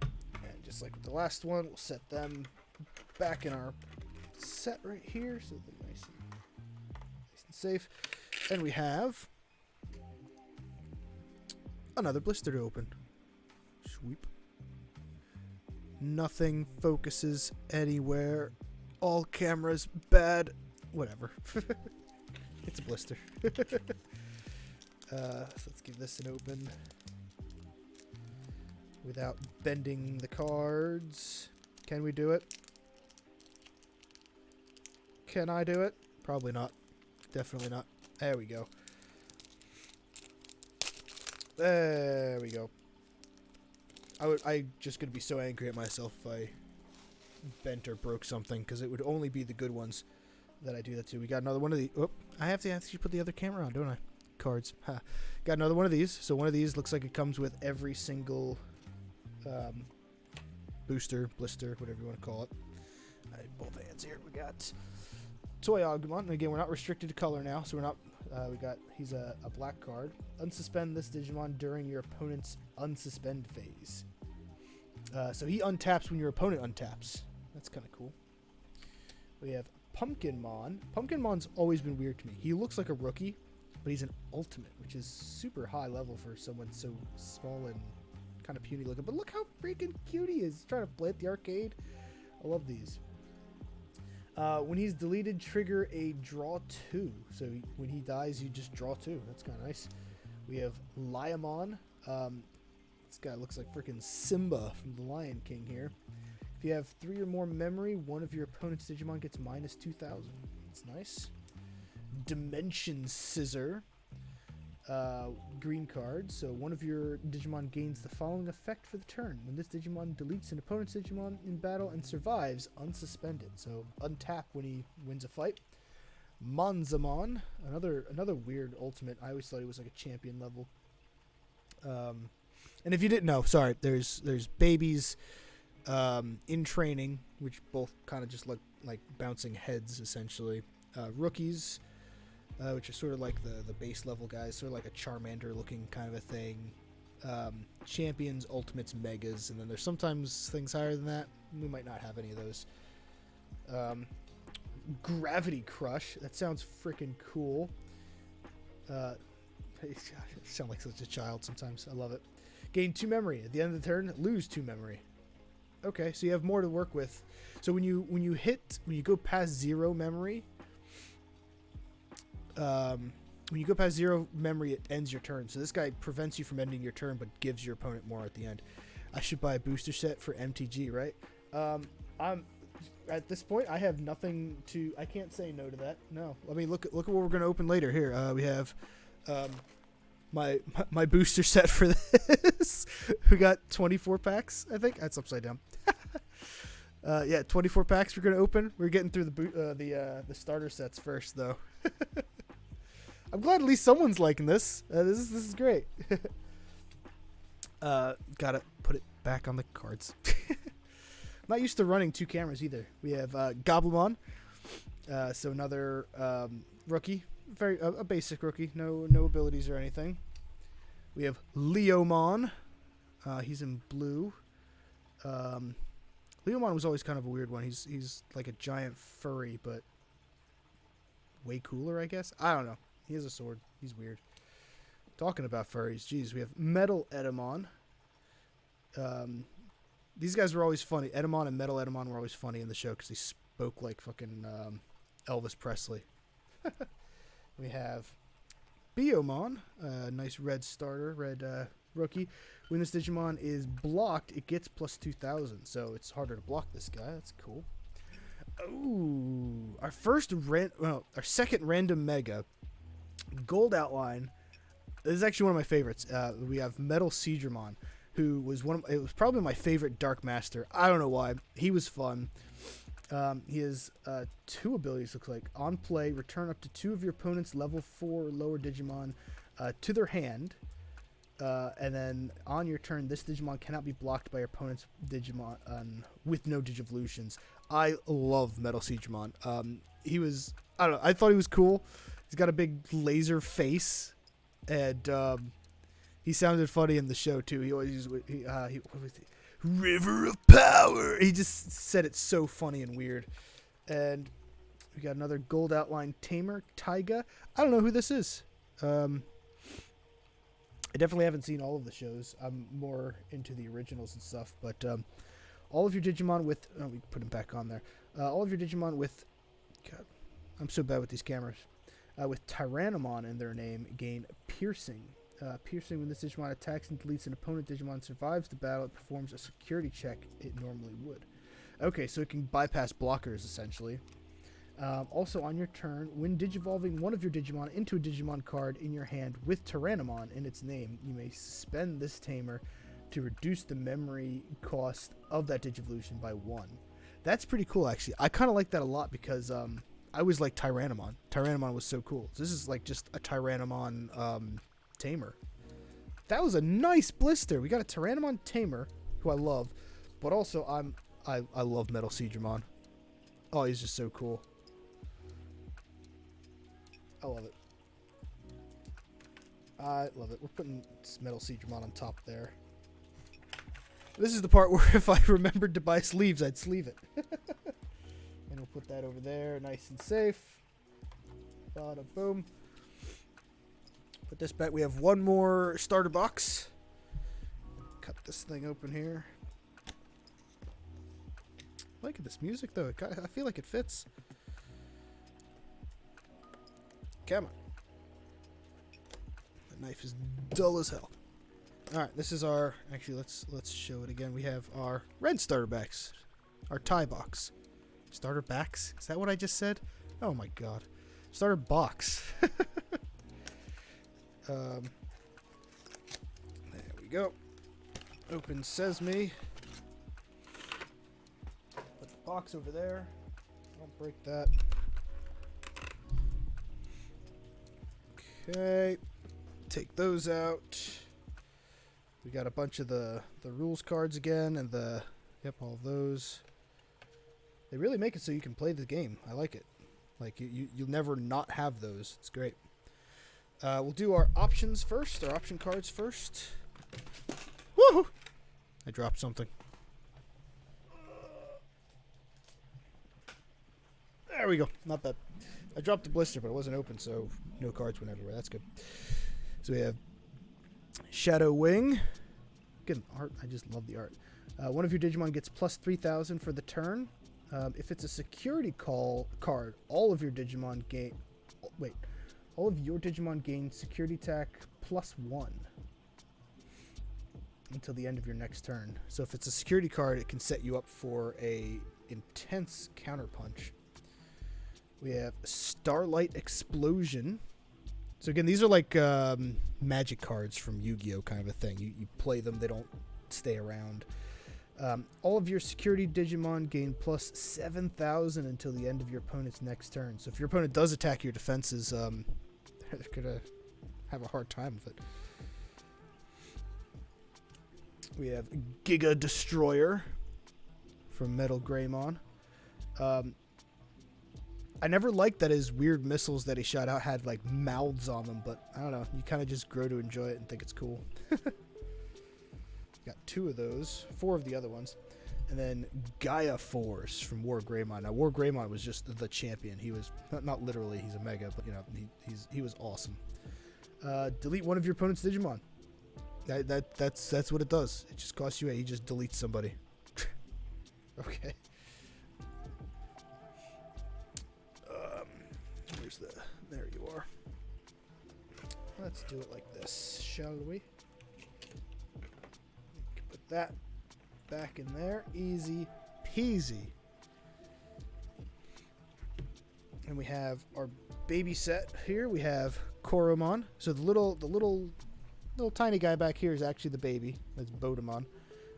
And just like with the last one, we'll set them back in our set right here, so they're nice and safe. And we have another blister to open. Sweep. Nothing focuses anywhere. All cameras bad. Whatever. It's a blister. So let's give this an open without bending the cards. Can we do it? Can I do it? Probably not. Definitely not. There we go. There we go. I just gonna be so angry at myself if I bent or broke something, because it would only be the good ones that I do that to. We got another one of the. Oh, I have to actually put the other camera on, don't I? Cards. Ha. Got another one of these. So one of these looks like it comes with every single booster, blister, whatever you want to call it. Both hands here. We got Toy Agumon. And again, we're not restricted to color now, so we're not. He's a black card. Unsuspend this Digimon during your opponent's unsuspend phase. So he untaps when your opponent untaps. That's kind of cool. We have Pumpkinmon. Pumpkinmon's always been weird to me. He looks like a rookie, but he's an ultimate, which is super high level for someone so small and kind of puny looking. But look how freaking cute he is. He's trying to play at the arcade. I love these. When he's deleted, trigger a draw 2. So when he dies, you just draw 2. That's kind of nice. We have Liamon. This guy looks like freaking Simba from The Lion King here. If you have 3 or more memory, one of your opponent's Digimon gets minus 2,000. That's nice. Dimension Scissor. Green card. So one of your Digimon gains the following effect for the turn. When this Digimon deletes an opponent's Digimon in battle and survives, unsuspend it. So untap when he wins a fight. Monzamon. Another weird ultimate. I always thought he was like a champion level. And if you didn't know, sorry, there's babies in training, which both kind of just look like bouncing heads, essentially. Rookies, which are sort of like the base level guys, sort of like a Charmander looking kind of a thing. Champions, Ultimates, Megas, and then there's sometimes things higher than that. We might not have any of those. Gravity Crush. That sounds freaking cool. I sound like such a child sometimes. I love it. Gain 2 memory. At the end of the turn, lose 2 memory. Okay, so you have more to work with. So when you go past 0 memory, when you go past 0 memory, it ends your turn. So this guy prevents you from ending your turn, but gives your opponent more at the end. I should buy a booster set for MTG, right? I'm at this point, I have nothing to. I can't say no to that. No, I mean look at what we're gonna open later. Here, we have my booster set for this. We got 24 packs. I think that's upside down. Yeah, 24 packs we're gonna open. We're getting through the starter sets first, though. I'm glad at least someone's liking this. This is great. Gotta put it back on the cards. Not used to running 2 cameras either. We have Goblimon, so another rookie, a basic rookie, no abilities or anything. We have Leomon. He's in blue. Leomon was always kind of a weird one. He's like a giant furry, but way cooler, I guess. I don't know. He has a sword. He's weird. Talking about furries, geez, we have Metal Edamon. These guys were always funny. Edamon and Metal Edamon were always funny in the show because they spoke like fucking Elvis Presley. We have Biomon, nice red starter, red rookie. When this Digimon is blocked, it gets plus 2,000, so it's harder to block this guy. That's cool. Ooh, our second random mega gold outline. This is actually one of my favorites. We have Metal Seedramon, who was it was probably my favorite Dark Master. I don't know why. He was fun. He has 2 abilities, looks like. On play, return up to 2 of your opponent's level 4 or lower Digimon to their hand. And then on your turn, this Digimon cannot be blocked by your opponent's Digimon with no Digivolutions. I love Metal Seedramon. I don't know, I thought he was cool. He's got a big laser face, and he sounded funny in the show too. He always what was it? River of Power. He just said it so funny and weird. And we got another gold outline tamer, Taiga. I don't know who this is. I definitely haven't seen all of the shows. I'm more into the originals and stuff. But all of your Digimon with... Oh, we put him back on there. All of your Digimon with... God, I'm so bad with these cameras. With Tyrannomon in their name, gain Piercing. Piercing, when this Digimon attacks and deletes an opponent Digimon survives the battle, it performs a security check it normally would. Okay, so it can bypass blockers, essentially. Also, on your turn, when digivolving one of your Digimon into a Digimon card in your hand with Tyrannomon in its name, you may suspend this tamer to reduce the memory cost of that Digivolution by 1. That's pretty cool, actually. I kind of like that a lot because I always liked Tyrannomon. Tyrannomon was so cool. So this is like just a Tyrannomon tamer. That was a nice blister. We got a Tyrannomon tamer, who I love, but also I love Metal Seedramon. Oh, he's just so cool. I love it. I love it. We're putting Metal Seedramon on top there. This is the part where if I remembered to buy sleeves, I'd sleeve it. And we'll put that over there, nice and safe. Bada boom. Put this back. We have one more starter box. Cut this thing open here. I like this music though. I feel like it fits. Come on. The knife is dull as hell. All right, this is our. Actually, let's show it again. We have our red starter backs, our tie box. Starter backs? Is that what I just said? Oh my god. Starter box. There we go. Open Sesame. Put the box over there. Don't break that. Okay. Take those out. We got a bunch of the rules cards again and all of those. They really make it so you can play the game. I like it. Like you'll never not have those. It's great. We'll do our options first, our option cards first. Woohoo! I dropped something. There we go. Not bad. I dropped the blister, but it wasn't open, so no cards went everywhere. That's good. So we have Shadow Wing. Good art. I just love the art. One of your Digimon gets plus 3,000 for the turn. If it's a security card, all of your Digimon gain... Wait. All of your Digimon gain security attack plus 1 until the end of your next turn. So if it's a security card, it can set you up for a intense counterpunch. We have Starlight Explosion. So again, these are like magic cards from Yu-Gi-Oh kind of a thing. You play them, they don't stay around. All of your security Digimon gain plus 7,000 until the end of your opponent's next turn. So if your opponent does attack your defenses, they're going to have a hard time with it. We have Giga Destroyer from Metal Greymon. I never liked that his weird missiles that he shot out had like mouths on them, but I don't know. You kind of just grow to enjoy it and think it's cool. Got 2 of those, 4 of the other ones. And then Gaia Force from War Greymon. Now, War Greymon was just the champion. He was, not literally, he's a mega, but, you know, he was awesome. Delete one of your opponent's Digimon. That's what it does. It just costs you he just deletes somebody. Okay. There you are. Let's do it like this, shall we? Put that back in there. Easy peasy. And we have our baby set here. We have Koromon. So the little tiny guy back here is actually the baby. That's Bodemon.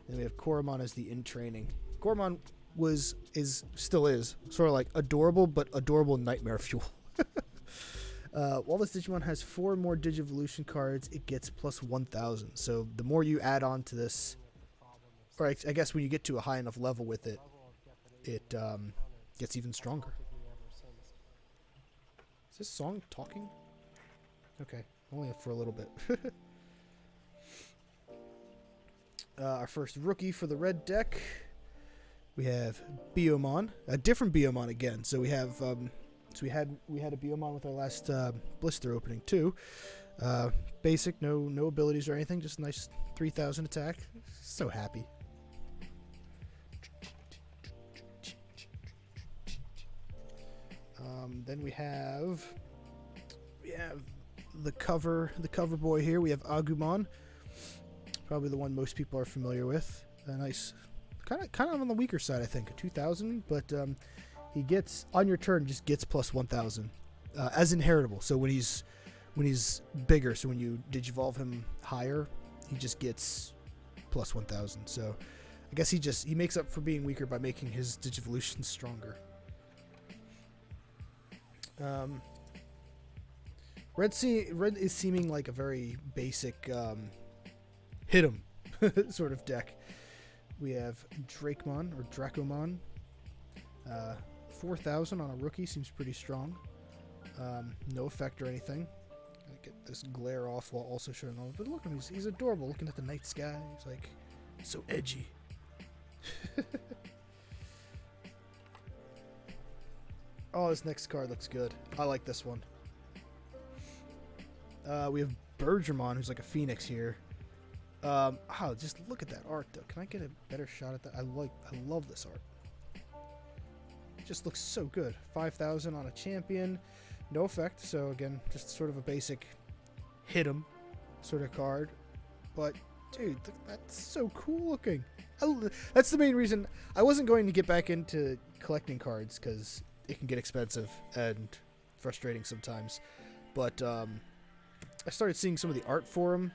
And we have Koromon as the in training. Koromon still is sort of like adorable, but adorable nightmare fuel. While this Digimon has 4 more Digivolution cards, it gets plus 1,000. So the more you add on to this, or I guess when you get to a high enough level with it, it gets even stronger. Is this song talking? Okay, only for a little bit. Our first rookie for the red deck, we have Biomon, a different Biomon again. So we have. So we had a Biomon with our last blister opening too. Basic, no abilities or anything, just a nice 3,000 attack. So happy. Then we have the cover boy here. We have Agumon, probably the one most people are familiar with. A nice, kind of on the weaker side, I think, 2,000, but. He gets, on your turn, just gets plus 1,000 as inheritable. So when he's bigger, so when you digivolve him higher, he just gets plus 1,000. So I guess he makes up for being weaker by making his digivolution stronger. Red is seeming like a very basic hit 'em sort of deck. We have Dracomon or Dracomon. 4,000 on a rookie seems pretty strong. No effect or anything. I get this glare off while also showing off. But look at him, he's adorable looking at the night sky. He's like so edgy. Oh, this next card looks good. I like this one. We have Bergermon, who's like a phoenix here. Just look at that art though. Can I get a better shot at that? I love this art. Just looks so good. 5,000 on a champion. No effect. So again, just sort of a basic hit 'em sort of card. But dude, that's so cool looking. That's the main reason I wasn't going to get back into collecting cards because it can get expensive and frustrating sometimes. But I started seeing some of the art for them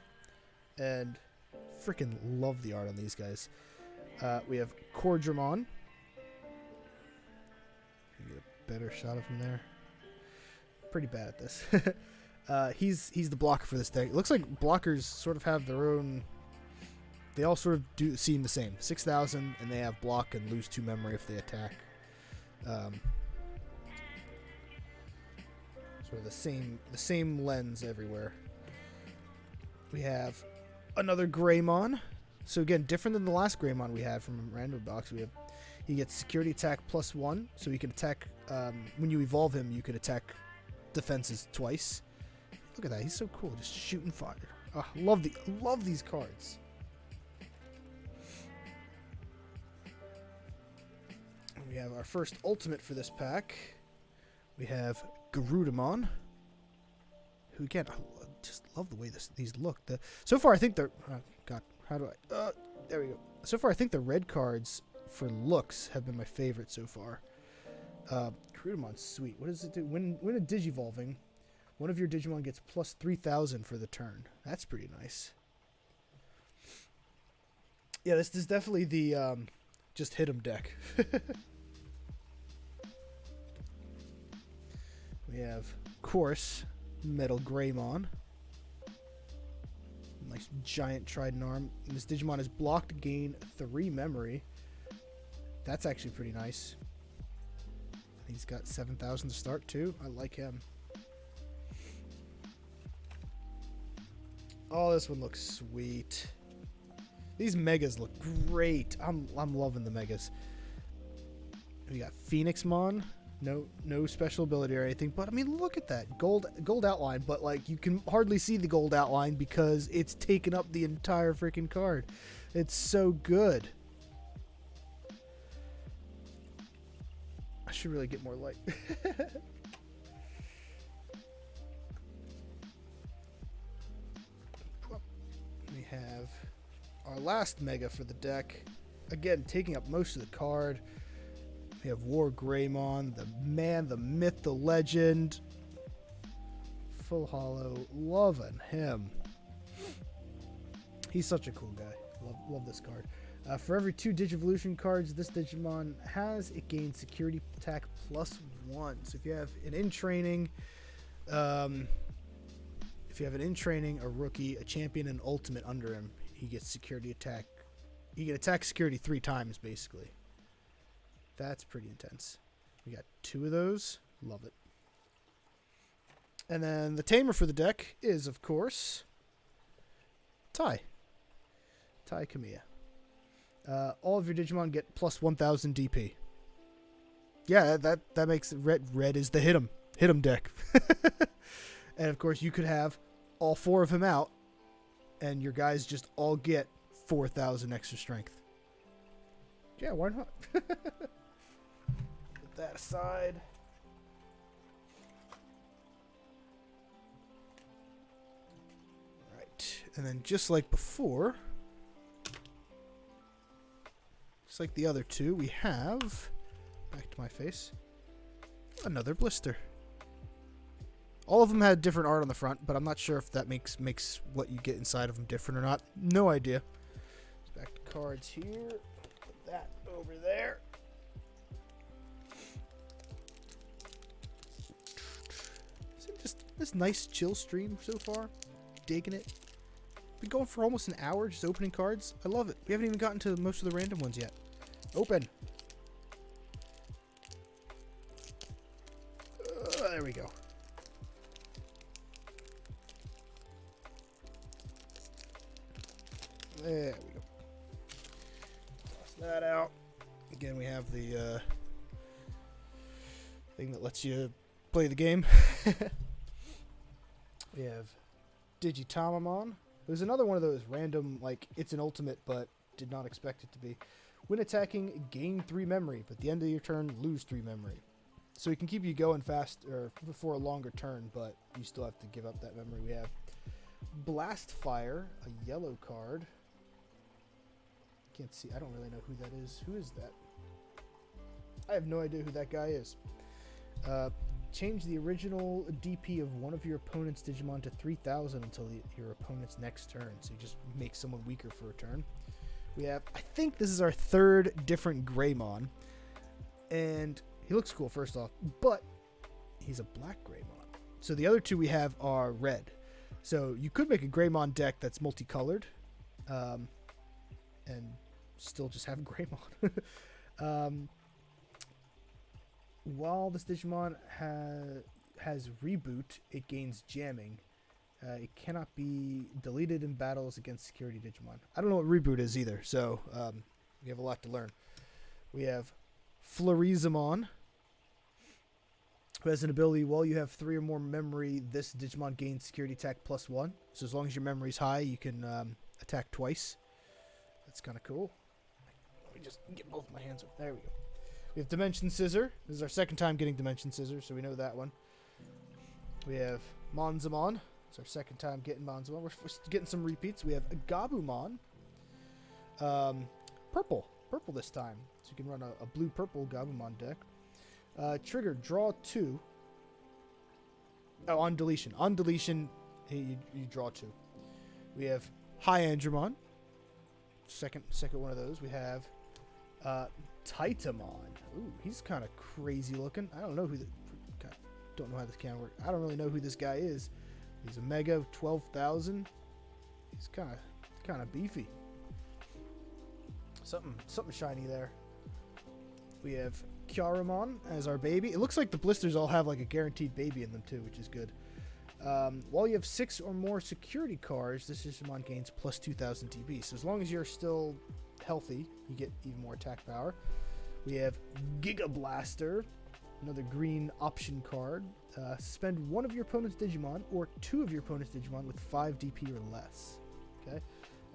and freaking love the art on these guys. We have Cordramon. Get a better shot of him there. Pretty bad at this. He's the blocker for this deck. It looks like blockers sort of have their own. They all sort of seem the same. 6,000, and they have block and lose 2 memory if they attack. Sort of the same lens everywhere. We have another Greymon. So again, different than the last Greymon we had from Random Box. He gets security attack +1, so he can attack. When you evolve him, you can attack defenses twice. Look at that, he's so cool, just shooting fire. Love these cards. And we have our first ultimate for this pack. We have Garudamon, who again, I just love the way these look. So far, I think they're. God, how do I? There we go. So far, I think the red cards for looks have been my favorite so far. Garudamon's sweet. What does it do? When a digivolving, one of your Digimon gets plus 3,000 for the turn. That's pretty nice. Yeah, this is definitely the just hit 'em deck. We have, of course, Metal Greymon. Nice giant trident arm. And this Digimon is blocked to gain 3 memory. That's actually pretty nice. He's got 7,000 to start too. I like him. Oh, this one looks sweet. These megas look great. I'm loving the megas. We got Phoenixmon. No special ability or anything, but I mean, look at that gold outline. But like, you can hardly see the gold outline because it's taken up the entire freaking card. It's so good. I should really get more light. We have our last mega for the deck. Again, taking up most of the card. We have War Greymon, the man, the myth, the legend. Full Hollow, loving him. He's such a cool guy. Love this card. For every 2 Digivolution cards this Digimon has, it gains security attack +1. So if you have an in training, a rookie, a champion, and ultimate under him, he gets security attack. He can attack security 3 times basically. That's pretty intense. We got 2 of those. Love it. And then the tamer for the deck is, of course, Tai Kamiya. All of your Digimon get plus 1,000 DP. Yeah, that makes it red is the hit 'em deck. And of course, you could have all 4 of him out, and your guys just all get 4,000 extra strength. Yeah, why not? Put that aside. Right, and then just like before, just like the other 2, we have, back to my face, another blister. All of them had different art on the front, but I'm not sure if that makes what you get inside of them different or not. No idea. Back to cards here. Put that over there. Is it just this nice chill stream so far? Digging it. Been going for almost an hour just opening cards. I love it. We haven't even gotten to most of the random ones yet. Open. There we go. There we go. Toss that out. Again, we have the thing that lets you play the game. We have Digitamamon. There's another one of those random, like, it's an ultimate, but did not expect it to be. When attacking, gain 3 memory, but at the end of your turn, lose 3 memory. So it can keep you going fast or for a longer turn, but you still have to give up that memory. We have Blast Fire, a yellow card. Can't see. I don't really know who that is. Who is that? I have no idea who that guy is. Change the original DP of one of your opponent's Digimon to 3,000 until your opponent's next turn. So you just make someone weaker for a turn. We have, I think this is our 3rd different Greymon. And he looks cool, first off. But he's a black Greymon. So the other 2 we have are red. So you could make a Greymon deck that's multicolored. And still just have Greymon. While this Digimon has reboot, it gains jamming. It cannot be deleted in battles against security Digimon. I don't know what reboot is either, so we have a lot to learn. We have Florizamon, who has an ability, while you have 3 or more memory, this Digimon gains security attack +1. So as long as your memory is high, you can attack twice. That's kind of cool. Let me just get both my hands up. There we go. We have Dimension Scissor. This is our 2nd time getting Dimension Scissor, so we know that one. We have Monzamon. It's our 2nd time getting Monzamon. We're getting some repeats. We have Gabumon. Purple this time. So you can run a blue-purple Gabumon deck. Trigger, draw 2. Oh, on deletion. On deletion, you draw 2. We have Hyandramon. second one of those. We have Titamon. Ooh, he's kind of crazy looking. I don't know who the... God, don't know how this can work. I don't really know who this guy is. He's a mega of 12,000. He's kind of beefy. Something shiny there. We have Kyaramon as our baby. It looks like the blisters all have like a guaranteed baby in them too, which is good. While you have 6 or more security cards, this Digimon gains plus 2,000 TP. So as long as you're still healthy, you get even more attack power. We have Giga Blaster, another green option card. Suspend one of your opponent's Digimon or 2 of your opponent's Digimon with 5 DP or less. Okay,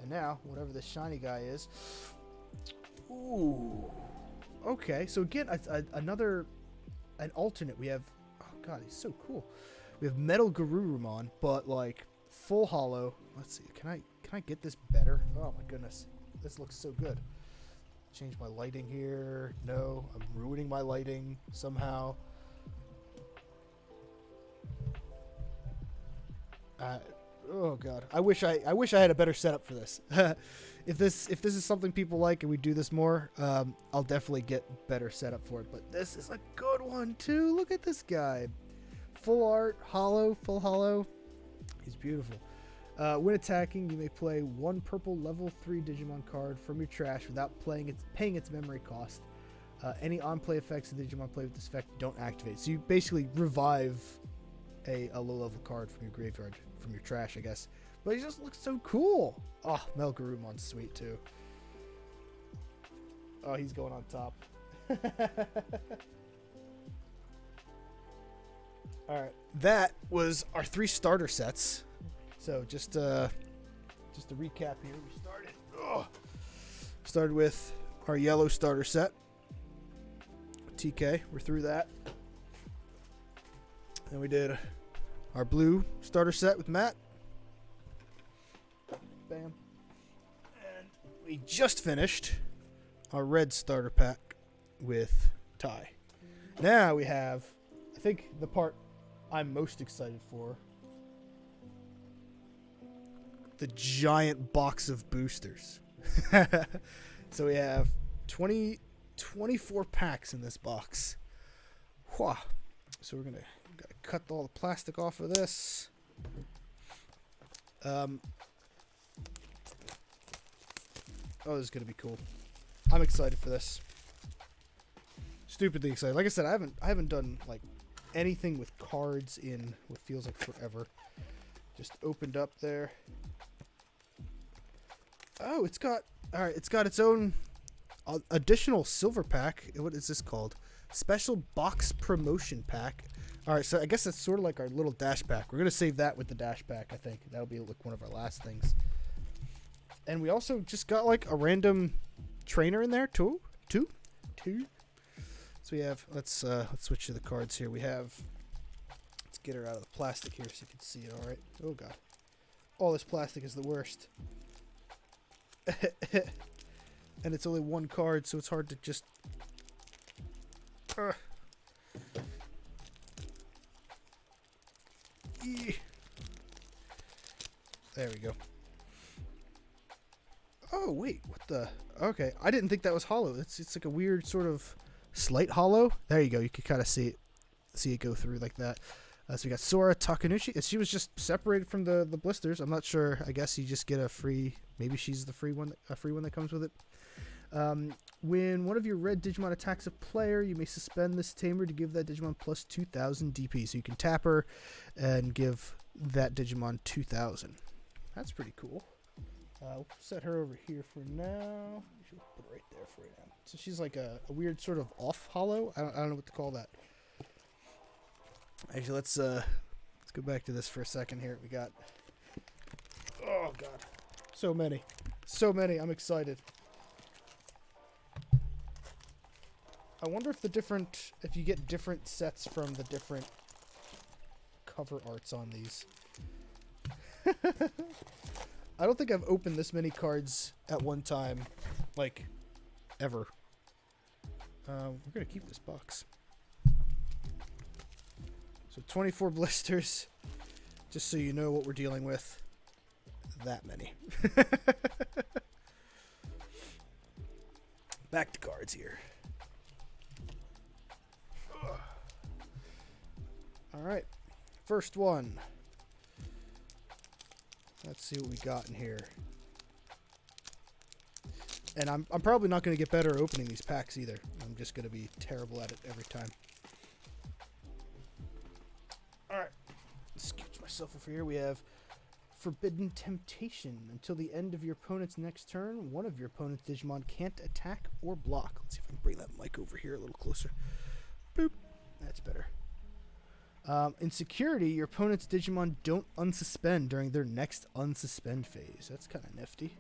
and now whatever this shiny guy is. Ooh. Okay, so again, an alternate. We have, oh god, he's so cool. We have Metal Garurumon, but like full hollow. Let's see, can I get this better? Oh my goodness, this looks so good. Change my lighting here. No, I'm ruining my lighting somehow. Oh god, I wish I had a better setup for this. If this is something people like and we do this more, I'll definitely get better setup for it. But this is a good one too. Look at this guy, full art, hollow, full hollow. He's beautiful. When attacking, you may play 1 purple level 3 Digimon card from your trash without paying its memory cost. Any on-play effects of Digimon play with this effect don't activate. So you basically revive a low-level card from your graveyard, from your trash, I guess. But he just looks so cool. Oh, Metal Garurumon's sweet too. Oh, he's going on top. All right, that was our 3 starter sets. So just to recap here, we started with our yellow starter set. TK, we're through that. Then we did our blue starter set with Matt. Bam. And we just finished our red starter pack with Ty. Now we have, I think, the part I'm most excited for. The giant box of boosters. So we have 24 packs in this box. Whew. So we're gotta cut all the plastic off of this. Oh, this is gonna be cool. I'm excited for this. Stupidly excited. Like I said, I haven't done like anything with cards in what feels like forever. Just opened up there. Oh, it's got its own additional silver pack. What is this called? Special box promotion pack. All right, so I guess that's sort of like our little dash pack. We're gonna save that with the dash pack. I think that'll be like one of our last things. And we also just got like a random trainer in there too. Two. So we have let's switch to the cards here. We have, let's get her out of the plastic here so you can see it. All right. Oh god, all this plastic is the worst. And it's only one card, so it's hard to just. There we go. Oh wait, what the? Okay, I didn't think that was hollow. It's like a weird sort of slight hollow. There you go. You can kind of see it go through like that. So we got Sora Takanushi. She was just separated from the blisters. I'm not sure. I guess you just get a free. Maybe she's the free one that comes with it. When one of your red Digimon attacks a player, you may suspend this tamer to give that Digimon plus 2,000 DP. So you can tap her and give that Digimon 2,000. That's pretty cool. We'll set her over here for now. She'll put it right there for you now. So she's like a weird sort of off hollow. I don't know what to call that. Actually, let's go back to this for a second here. We got, oh god, so many. I'm excited. I wonder if you get different sets from the different cover arts on these. I don't think I've opened this many cards at one time, like, ever. We're gonna keep this box. So 24 blisters, just so you know what we're dealing with. That many. Back to cards here. All right, first one. Let's see what we got in here. And I'm probably not going to get better at opening these packs either. I'm just going to be terrible at it every time. All right, scooch myself over here. We have Forbidden Temptation. Until the end of your opponent's next turn, one of your opponent's Digimon can't attack or block. Let's see if I can bring that mic over here a little closer. Boop. That's better. In security, your opponent's Digimon don't unsuspend during their next unsuspend phase. That's kind of nifty.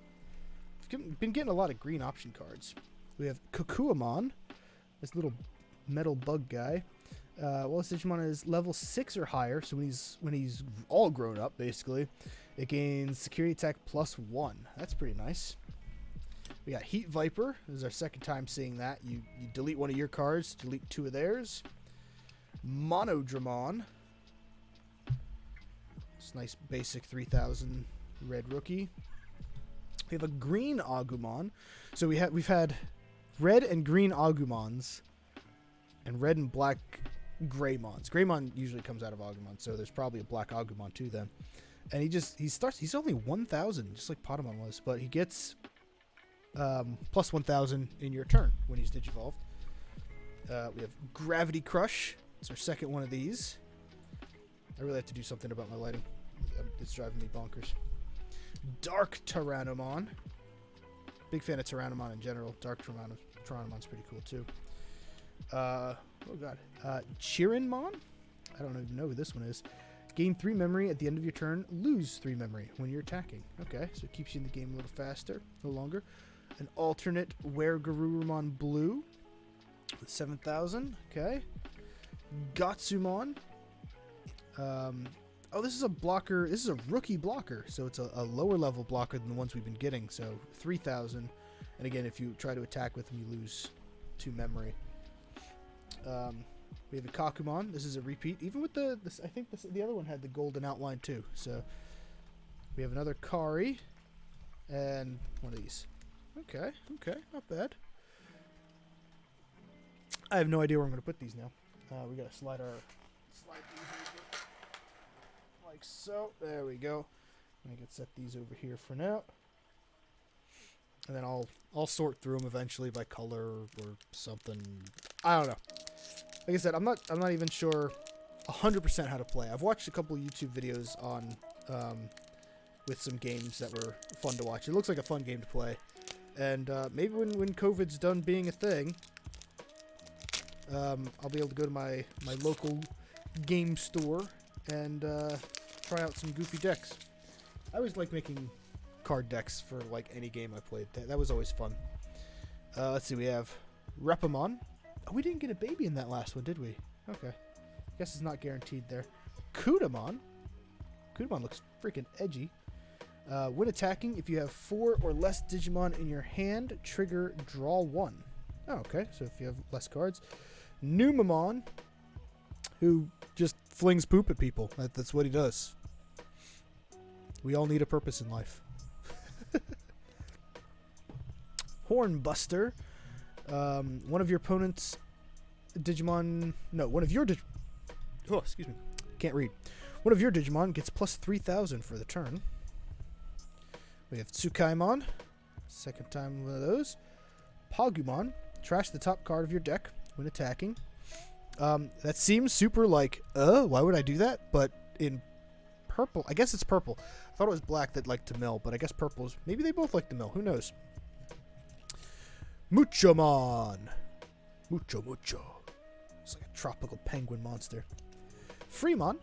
I've been getting a lot of green option cards. We have Kokuamon, this little metal bug guy. Well, this Digimon is level 6 or higher, so when he's all grown up, basically, it gains security attack +1. That's pretty nice. We got Heat Viper. This is our second time seeing that. You delete one of your cards, delete 2 of theirs. Monodramon. It's nice basic 3000 red rookie. We have a green Agumon. So we've had red and green Agumons and red and black Greymons. Greymon usually comes out of Agumon, so there's probably a black Agumon too then. And he's only 1000, just like Patamon was, but he gets plus 1000 in your turn when he's digivolved. We have Gravity Crush. It's our second one of these. I really have to do something about my lighting. It's driving me bonkers. Dark Tyrannomon. Big fan of Tyrannomon in general. Dark Tyrannomon's pretty cool too. Oh god. Chirinmon? I don't even know who this one is. Gain 3 memory at the end of your turn. Lose 3 memory when you're attacking. Okay, so it keeps you in the game a little faster, a little longer. An alternate Weregarurumon Blue with 7000. Okay. Gatsumon. Oh, this is a blocker. This is a rookie blocker, so it's a lower level blocker than the ones we've been getting. So 3000. And again, if you try to attack with him, you lose 2 memory. We have a Kakumon. This is a repeat. Even with I think the other one had the golden outline too. So we have another Kari and one of these. Okay, not bad. I have no idea where I'm going to put these now. We got to slide these over like so. There we go. I can set these over here for now, and then I'll sort through them eventually by color or something. I don't know. Like I said, I'm not even sure 100% how to play. I've watched a couple YouTube videos on with some games that were fun to watch. It looks like a fun game to play, and maybe when COVID's done being a thing, I'll be able to go to my local game store and try out some goofy decks. I always like making card decks for like any game I played. That was always fun. Let's see, we have Repamon. Oh, we didn't get a baby in that last one, did we? Okay. Guess it's not guaranteed there. Kudamon. Kudamon looks freaking edgy. When attacking, if you have 4 or less Digimon in your hand, trigger draw 1. Oh, okay. So if you have less cards. Numamon, who just flings poop at people. That's what he does. We all need a purpose in life. Hornbuster. One of your opponent's Digimon... No, one of your Oh, excuse me. Can't read. One of your Digimon gets plus 3000 for the turn. We have Tsukaimon. Second time one of those. Pagumon. Trash the top card of your deck when attacking. That seems super like, why would I do that? But in purple... I guess it's purple. I thought it was black that liked to mill, but I guess purple is... Maybe they both like to mill. Who knows? Muchomon. Mucho. It's like a tropical penguin monster. Fremon.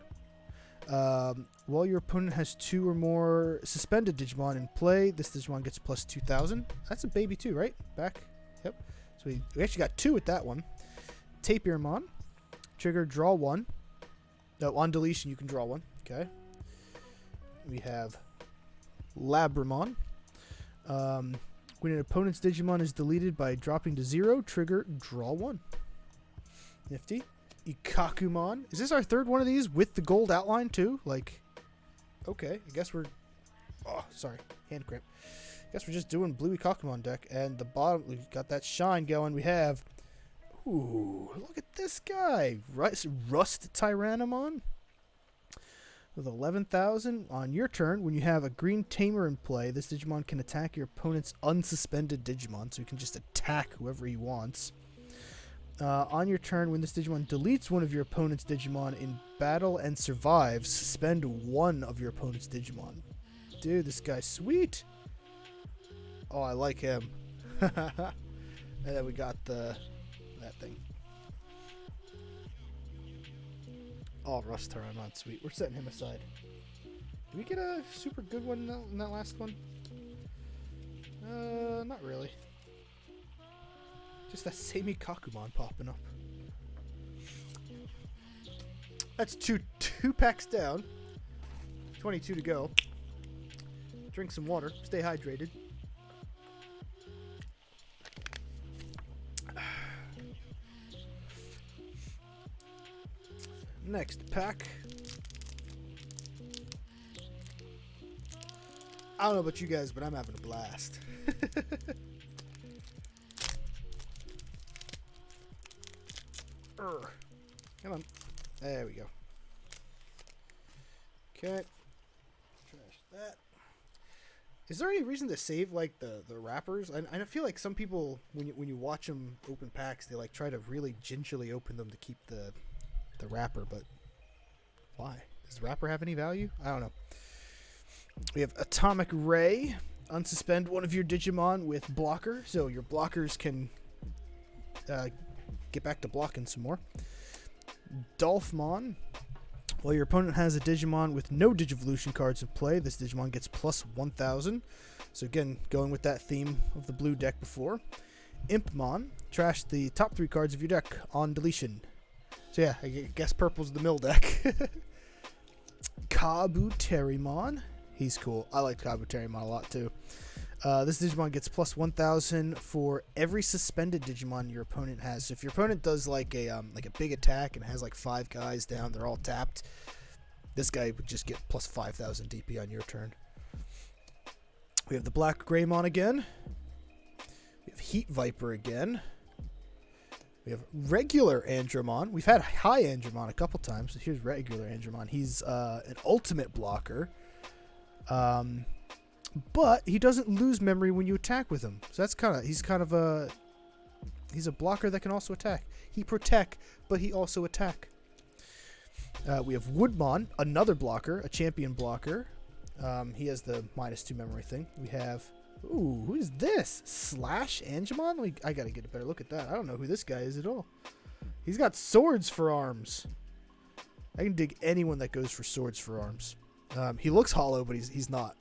While your opponent has 2 or more suspended Digimon in play, this Digimon gets plus 2000. That's a baby too, right? Back. Yep. So we actually got 2 with that one. Tapirmon. Trigger, draw 1. No, on deletion, you can draw 1. Okay. We have Labramon. When an opponent's Digimon is deleted by dropping to 0, trigger, draw 1. Nifty. Ikakumon. Is this our third one of these with the gold outline too? Like, okay, I guess we're... Oh, sorry. Hand cramp. Guess we're just doing Bluey Kakumon deck. And the bottom, we've got that shine going. We have... Ooh, look at this guy. Rust Tyrannomon. With 11,000 on your turn, when you have a green tamer in play, this Digimon can attack your opponent's unsuspended Digimon, so he can just attack whoever he wants. On your turn, when this Digimon deletes one of your opponent's Digimon in battle and survives, suspend one of your opponent's Digimon. Dude, this guy's sweet. Oh, I like him. And then we got that thing. Oh, Rust Tyrannomon, sweet. We're setting him aside. Did we get a super good one in that last one? Not really. Just that samey Kakumon popping up. That's two packs down. 22 to go. Drink some water. Stay hydrated. Next pack. I don't know about you guys, but I'm having a blast. Come on. There we go. Okay. Trash that. Is there any reason to save like the wrappers? I feel like some people, when you watch them open packs, they like try to really gingerly open them to keep the wrapper, but why? Does the wrapper have any value? I don't know. We have Atomic Ray. Unsuspend one of your Digimon with blocker, so your blockers can get back to blocking some more. Dolphmon. While your opponent has a Digimon with no Digivolution cards in play, this Digimon gets plus 1,000. So again, going with that theme of the blue deck before. Impmon. Trash the top 3 cards of your deck on deletion. So yeah, I guess purple's the mill deck. Kabuterimon. He's cool. I like Kabuterimon a lot too. This Digimon gets plus 1,000 for every suspended Digimon your opponent has. So if your opponent does like a big attack and has like 5 guys down, they're all tapped, this guy would just get plus 5,000 DP on your turn. We have the Black Greymon again. We have Heat Viper again. We have regular Andromon. We've had high Andromon a couple times. So here's regular Andromon. He's an ultimate blocker. But he doesn't lose memory when you attack with him. So that's he's a blocker that can also attack. He protect, but he also attack. We have Woodmon, another blocker, a champion blocker. He has the -2 memory thing. We have, ooh, who is this? Slash Angemon? I gotta get a better look at that. I don't know who this guy is at all. He's got swords for arms. I can dig anyone that goes for swords for arms. He looks hollow, but he's not.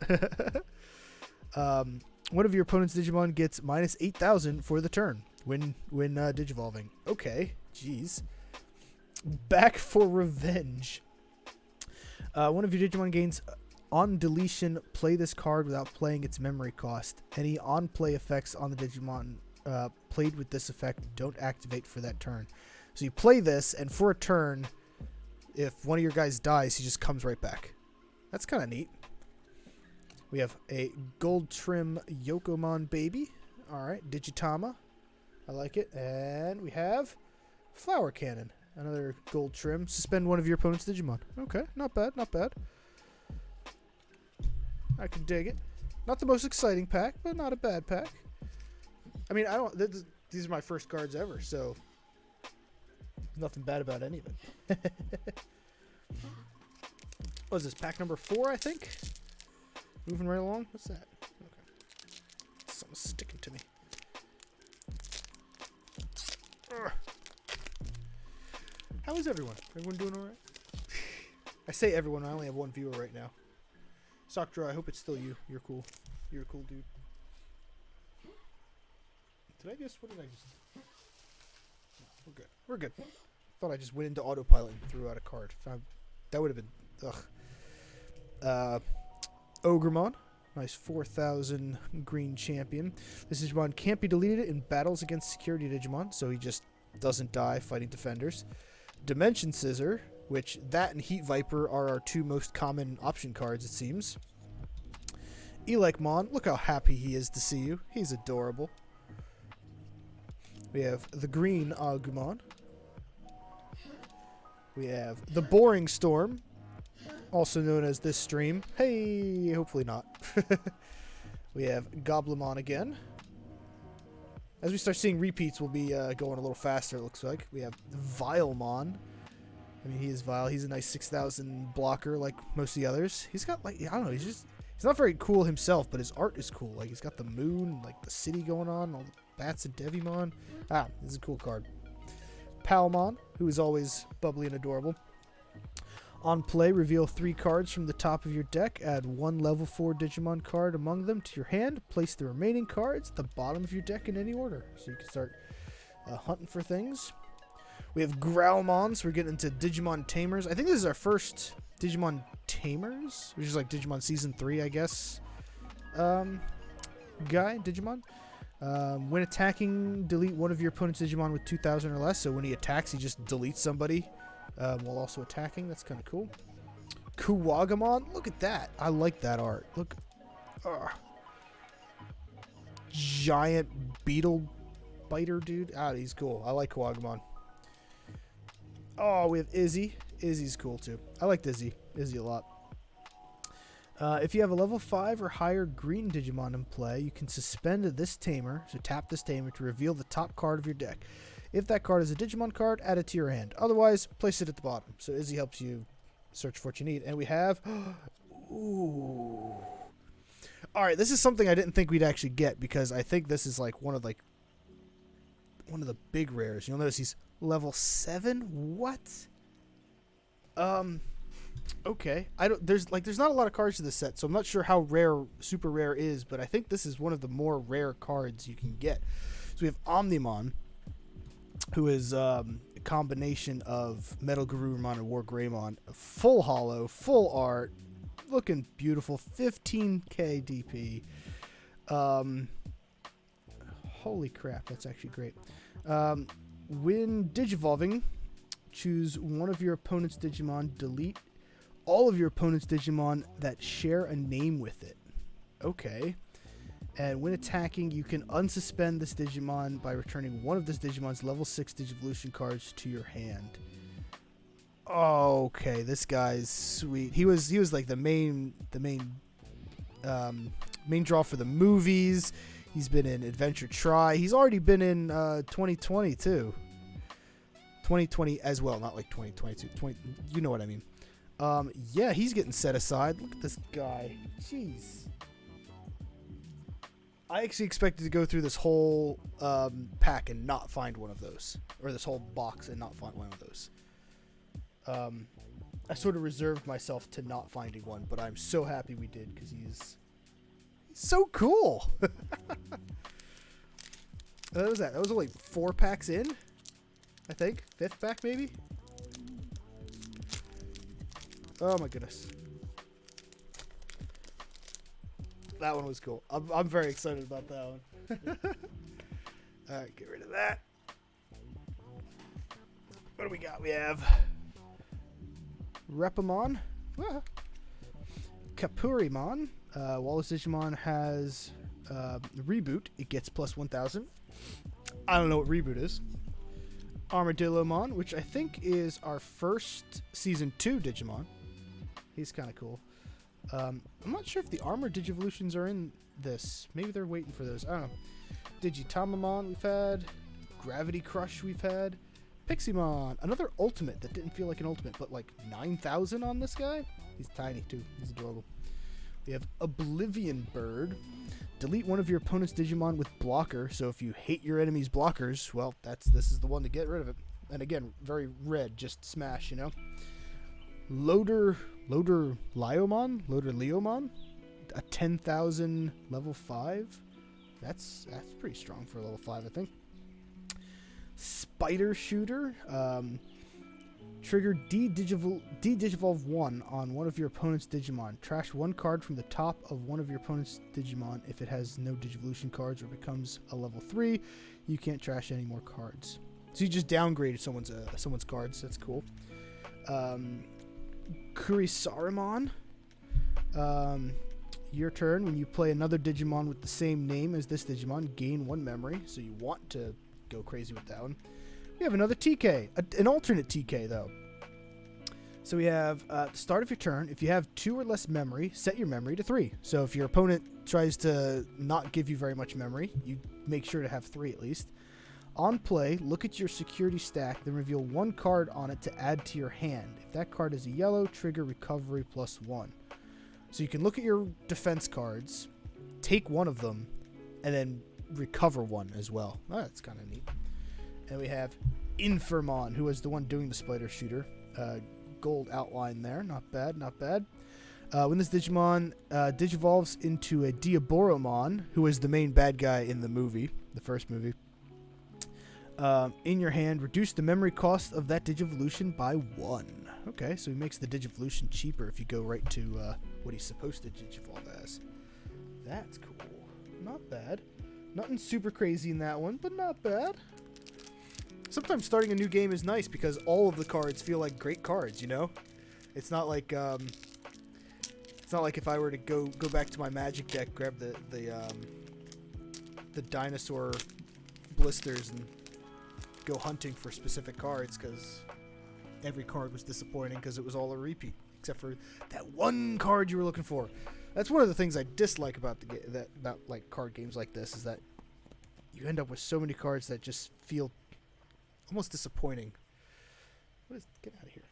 One of your opponent's Digimon gets minus 8,000 for the turn when digivolving. Okay, jeez. Back for Revenge. One of your Digimon gains on deletion. Play this card without playing its memory cost. Any on-play effects on the Digimon played with this effect don't activate for that turn. So you play this, and for a turn, if one of your guys dies, he just comes right back. That's kind of neat. We have a gold trim Yokomon baby. Alright, Digitama. I like it. And we have Flower Cannon. Another gold trim. Suspend one of your opponent's Digimon. Okay, not bad, not bad. I can dig it. Not the most exciting pack, but not a bad pack. I mean, these are my first cards ever, so nothing bad about any of it. What is this, pack number 4, I think? Moving right along. What's that? Okay. Something's sticking to me. Urgh. How is everyone? Everyone doing alright? I say everyone, I only have one viewer right now. Sockdraw, I hope it's still you. You're cool. You're a cool dude. What did I just... No, we're good. We're good. Thought I just went into autopilot and threw out a card. That would have been... Ugh. Ogremon. Nice 4,000 green champion. This Digimon can't be deleted in battles against security Digimon, so he just doesn't die fighting defenders. Dimension Scissor, which that and Heat Viper are our 2 most common option cards, it seems. Elekmon, look how happy he is to see you. He's adorable. We have the green Agumon. We have the Boring Storm, also known as this stream. Hey, hopefully not. We have Goblimon again. As we start seeing repeats, we'll be going a little faster, it looks like. We have Vilemon. I mean, he is vile. He's a nice 6,000 blocker like most of the others. He's got, like, I don't know, he's not very cool himself, but his art is cool. Like, he's got the moon, like, the city going on, all the bats and Devimon. Ah, this is a cool card. Palmon, who is always bubbly and adorable. On play, reveal 3 cards from the top of your deck. Add 1 level 4 Digimon card among them to your hand. Place the remaining cards at the bottom of your deck in any order. So you can start hunting for things. We have Growlmon, so we're getting into Digimon Tamers. I think this is our first Digimon Tamers, which is like Digimon Season 3, I guess. Digimon. When attacking, delete one of your opponent's Digimon with 2,000 or less. So when he attacks, he just deletes somebody while also attacking. That's kind of cool. Kuwagamon, look at that. I like that art. Look. Giant beetle biter dude. Ah, he's cool. I like Kuwagamon. Oh, we have Izzy. Izzy's cool too. I like Izzy a lot. If you have a level 5 or higher green Digimon in play, you can suspend this tamer, so tap this tamer to reveal the top card of your deck. If that card is a Digimon card, add it to your hand. Otherwise, place it at the bottom. So Izzy helps you search for what you need. And we have... Ooh. Alright, this is something I didn't think we'd actually get, because I think this is like one of the big rares. You'll notice he's level 7? What? Okay. There's not a lot of cards to this set, so I'm not sure how rare super rare is, but I think this is one of the more rare cards you can get. So we have Omnimon, who is a combination of Metal Garurumon and War Greymon. Full holo, full art, looking beautiful, 15k DP. Holy crap, that's actually great. When digivolving, choose one of your opponent's Digimon, delete all of your opponent's Digimon that share a name with it. Okay. And when attacking, you can unsuspend this Digimon by returning one of this Digimon's level 6 Digivolution cards to your hand. Okay, this guy's sweet. He was like the main draw for the movies. He's been in Adventure Try. He's already been in 2020 too. 2020 as well, not like 2022. You know what I mean. Yeah, he's getting set aside. Look at this guy. Jeez. I actually expected to go through this whole pack and not find one of those. Or this whole box and not find one of those. I sort of reserved myself to not finding one, but I'm so happy we did, because he's so cool. What was that? That was only 4 packs in, I think. 5th pack, maybe? Oh my goodness. That one was cool. I'm very excited about that one. Alright, get rid of that. What do we got? We have Repamon. Kapurimon. While this Digimon has Reboot, it gets plus 1,000. I don't know what Reboot is. Armadillomon, which I think is our first Season 2 Digimon. He's kind of cool. I'm not sure if the Armor Digivolutions are in this. Maybe they're waiting for those. I don't know. Digitamamon we've had. Gravity Crush we've had. Piximon. Another Ultimate that didn't feel like an Ultimate, but like 9,000 on this guy? He's tiny too. He's adorable. We have Oblivion Bird. Delete one of your opponent's Digimon with Blocker. So if you hate your enemy's blockers, well, this is the one to get rid of it. And again, very red, just smash, you know. Loader Leomon, a 10,000 level 5. That's pretty strong for a level 5, I think. Spider Shooter, trigger D-Digivolve 1 on one of your opponent's Digimon. Trash 1 card from the top of one of your opponent's Digimon. If it has no Digivolution cards or becomes a level 3, you can't trash any more cards. So you just downgraded someone's cards. That's cool. Kurisarimon. your turn. When you play another Digimon with the same name as this Digimon, gain 1 memory. So you want to go crazy with that one. We have another TK, an alternate TK though. So we have at the start of your turn, if you have 2 or less memory, set your memory to 3. So if your opponent tries to not give you very much memory, you make sure to have 3 at least. On play, look at your security stack, then reveal 1 card on it to add to your hand. If that card is a yellow, trigger recovery +1. So you can look at your defense cards, take 1 of them, and then recover 1 as well. Oh, that's kind of neat. And we have Infirmon, who is the one doing the spider shooter. Gold outline there. Not bad, not bad. When this Digimon digivolves into a Diaboromon, who is the main bad guy in the movie, the first movie, in your hand, reduce the memory cost of that Digivolution by 1. Okay, so he makes the Digivolution cheaper if you go right to what he's supposed to digivolve as. That's cool. Not bad. Nothing super crazy in that one, but not bad. Sometimes starting a new game is nice because all of the cards feel like great cards, you know? It's not like if I were to go back to my Magic deck, grab the dinosaur blisters and go hunting for specific cards because every card was disappointing because it was all a repeat except for that one card you were looking for. That's one of the things I dislike about about like card games like this is that you end up with so many cards that just feel almost disappointing. Get out of here.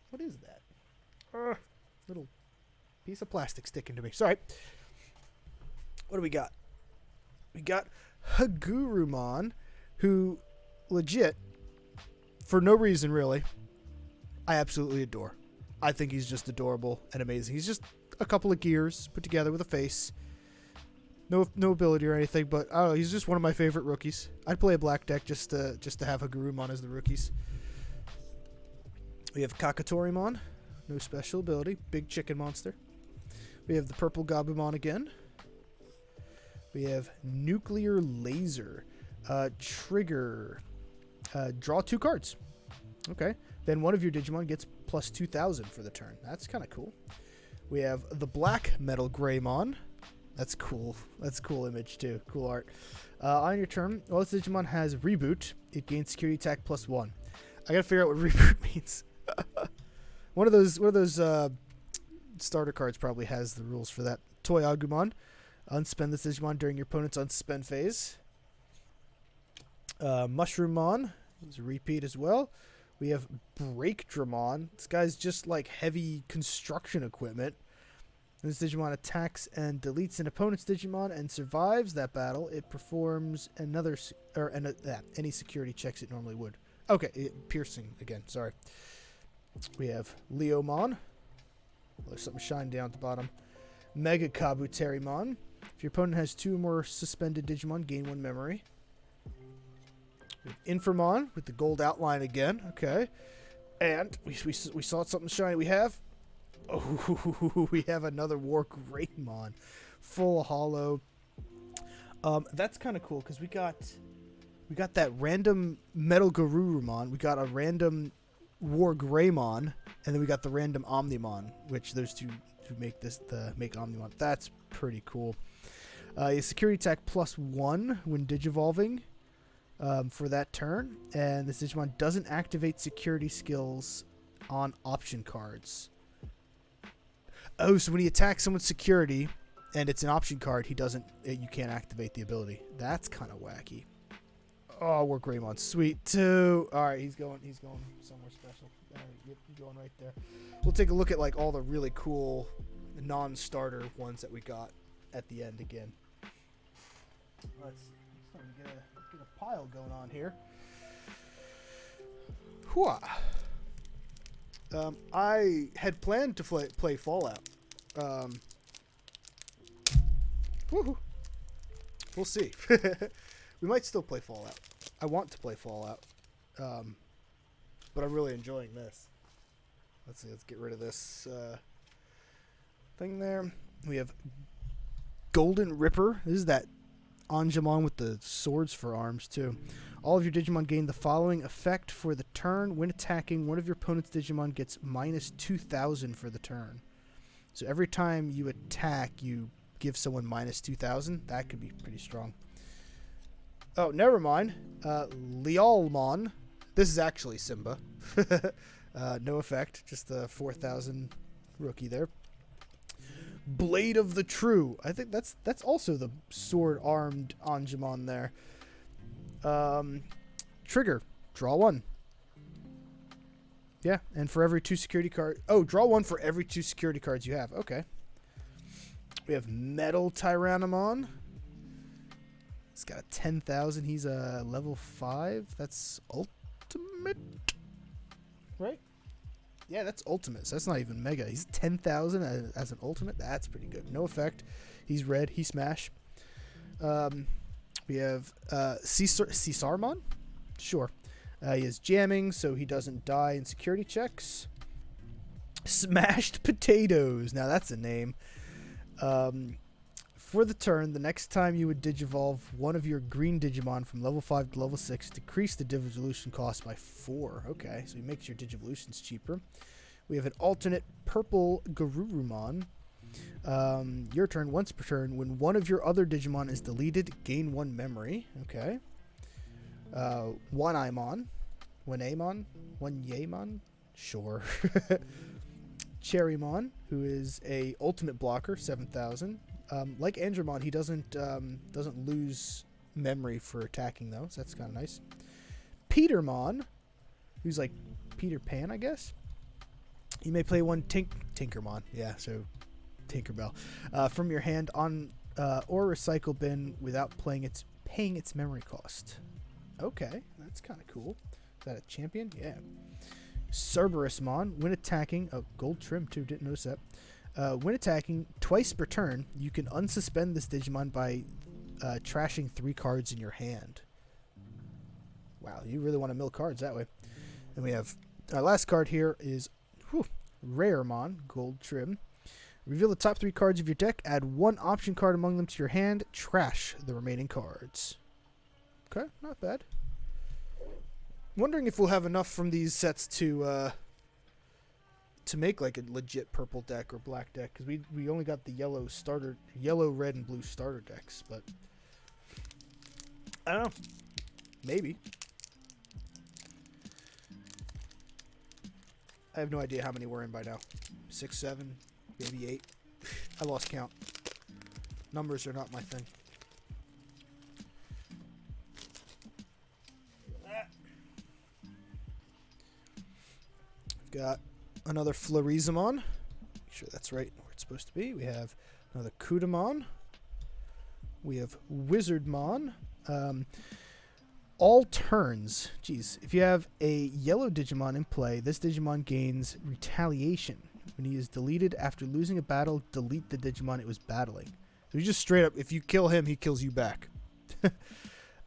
What is that? Little piece of plastic sticking to me. Sorry. What do we got? We got Hagurumon, who legit, for no reason really, I absolutely adore. I think he's just adorable and amazing. He's just a couple of gears put together with a face. No ability or anything, but he's just one of my favorite rookies. I'd play a black deck just to have Hagurumon as the rookies. We have Kakatorimon, no special ability, big chicken monster. We have the purple Gabumon again. We have Nuclear Laser, trigger, draw 2 cards. Okay, then one of your Digimon gets plus 2,000 for the turn. That's kind of cool. We have the black Metal Greymon. That's cool. That's a cool image too. Cool art. On your turn, while this Digimon has Reboot, it gains Security Attack +1. I gotta figure out what Reboot means. One of those starter cards probably has the rules for that. Toy Agumon. Unspend this Digimon during your opponent's unspend phase. Mushroommon is a repeat as well. We have Breakdramon. This guy's just like heavy construction equipment. This Digimon attacks and deletes an opponent's Digimon and survives that battle. It performs any security checks it normally would. Okay, piercing again. Sorry. We have Leomon. There's something shine down at the bottom. Mega Kabuterimon. If your opponent has 2 or more suspended Digimon, gain 1 memory. We have Infirmon with the gold outline again. Okay. And we saw something shiny. We have another War Greymon. Full hollow. That's kind of cool because we got that random Metal Garurumon. We got a random War Greymon, and then we got the random Omnimon, which those two make Omnimon. That's pretty cool. Security attack +1 when digivolving for that turn, and this Digimon doesn't activate security skills on option cards. Oh, so when he attacks someone's security and it's an option card, you can't activate the ability. That's kind of wacky. Oh, War Greymon, sweet too. All right, he's going somewhere special. All right, yep, he's going right there. We'll take a look at like all the really cool non-starter ones that we got at the end again. Let's start to get a pile going on here. Hooah. I had planned to play Fallout. Woohoo. We'll see. We might still play Fallout. I want to play Fallout. But I'm really enjoying this. Let's see. Let's get rid of this thing there. We have Golden Ripper. This is that Angemon with the swords for arms, too. All of your Digimon gain the following effect for the turn. When attacking, one of your opponent's Digimon gets -2,000 for the turn. So every time you attack, you give someone minus 2,000. That could be pretty strong. Oh, never mind. Lialmon. This is actually Simba. No effect. Just the 4,000 rookie there. Blade of the True. I think that's also the sword-armed Anjumon there. Trigger. Draw 1. Yeah, and for every 2 security cards... Oh, draw 1 for every 2 security cards you have. Okay. We have Metal Tyrannomon. He's got a 10,000. He's a level 5. That's ultimate. Right? Yeah, that's ultimate. So that's not even mega. He's 10,000 as an ultimate. That's pretty good. No effect. He's red. He smash. We have Caesarmon. Sure. He has jamming, so he doesn't die in security checks. Smashed Potatoes. Now that's a name. For the turn, the next time you would digivolve one of your green Digimon from level 5 to level 6, decrease the Digivolution cost by 4. Okay, so he makes your Digivolutions cheaper. We have an alternate purple Garurumon. Your turn, once per turn. When one of your other Digimon is deleted, gain 1 memory. Okay. One Aimon. One Amon. One Yaemon. Sure. Cherrymon, who is a ultimate blocker, 7,000. Like Andromon, he doesn't lose memory for attacking though, so that's kind of nice. Petermon, who's like Peter Pan, I guess. You may play one Tinkermon, yeah, so Tinkerbell, from your hand on or recycle bin without paying its memory cost. Okay, that's kind of cool. Is that a champion? Yeah. Cerberusmon, when attacking, oh, gold trim too, didn't notice that. When attacking twice per turn, you can unsuspend this Digimon by trashing 3 cards in your hand. Wow, you really want to mill cards that way. And we have our last card here is Raremon, gold trim. Reveal the top 3 cards of your deck, add 1 option card among them to your hand, trash the remaining cards. Okay, not bad. Wondering if we'll have enough from these sets to make like a legit purple deck or black deck, because we only got the yellow, red, and blue starter decks, but I don't know. Maybe. I have no idea how many we're in by now. 6, 7, maybe 8. I lost count. Numbers are not my thing. We've got another Florizamon. Make sure that's right where it's supposed to be. We have another Kudamon. We have Wizardmon. All turns. Jeez. If you have a yellow Digimon in play, this Digimon gains Retaliation. When he is deleted after losing a battle, delete the Digimon it was battling. So you just straight up, if you kill him, he kills you back.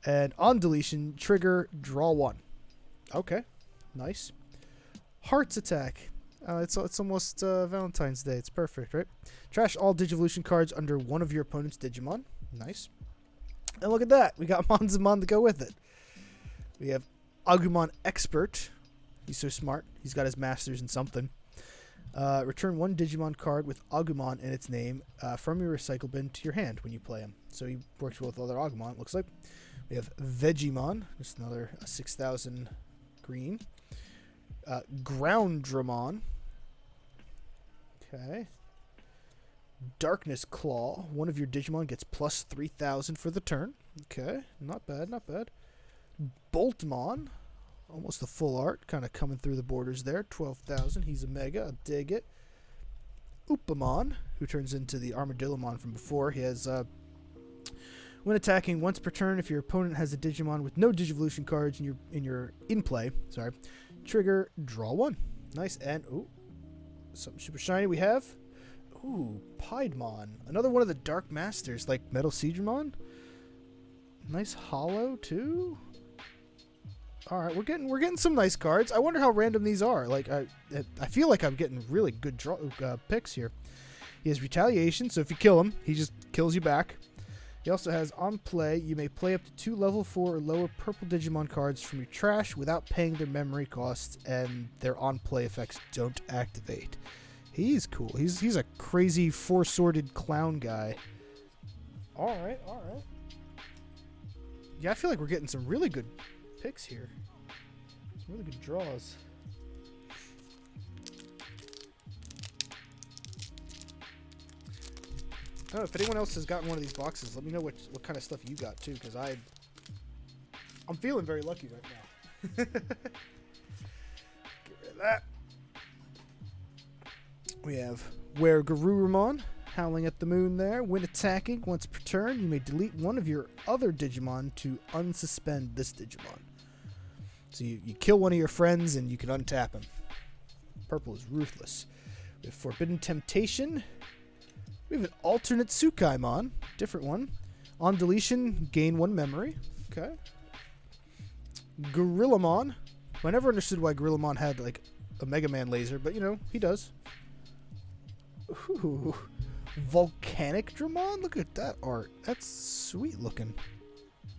And on deletion, trigger, draw 1. Okay. Nice. Heart's Attack. It's almost Valentine's Day. It's perfect, right? Trash all Digivolution cards under one of your opponent's Digimon. Nice. And look at that. We got Monzamon to go with it. We have Agumon Expert. He's so smart. He's got his masters in something. Return 1 Digimon card with Agumon in its name from your recycle bin to your hand when you play him. So he works well with other Agumon, it looks like. We have Vegemon. Just another 6,000 green. Groundramon. Okay. Darkness Claw. One of your Digimon gets plus 3,000 for the turn. Okay. Not bad, not bad. Boltmon. Almost the full art. Kind of coming through the borders there. 12,000. He's a mega. I'll dig it. Upamon, who turns into the Armadillomon from before. He has, when attacking once per turn, if your opponent has a Digimon with no Digivolution cards in play, trigger, draw 1. Nice. And, ooh, something super shiny we have. Ooh, Piedmon. Another one of the Dark Masters, like Metal Seedramon. Nice hollow, too. Alright, we're getting some nice cards. I wonder how random these are. Like, I feel like I'm getting really good picks here. He has Retaliation, so if you kill him, he just kills you back. He also has, on play, you may play up to 2 level 4 or lower purple Digimon cards from your trash without paying their memory costs, and their on-play effects don't activate. He's cool. He's a crazy four-sworded clown guy. All right. Yeah, I feel like we're getting some really good picks here. Some really good draws. I don't know if anyone else has gotten one of these boxes. Let me know what kind of stuff you got too, because I'm feeling very lucky right now. Get rid of that. We have Where Garurumon, Howling at the Moon there. When attacking, once per turn, you may delete one of your other Digimon to unsuspend this Digimon. So you kill one of your friends and you can untap him. Purple is ruthless. We have Forbidden Temptation. We have an alternate Tsukaimon, different one. On deletion, gain 1 memory. Okay. Gorillamon. I never understood why Gorillamon had like a Mega Man laser, but you know, he does. Ooh. Volcanic Dramon? Look at that art. That's sweet looking.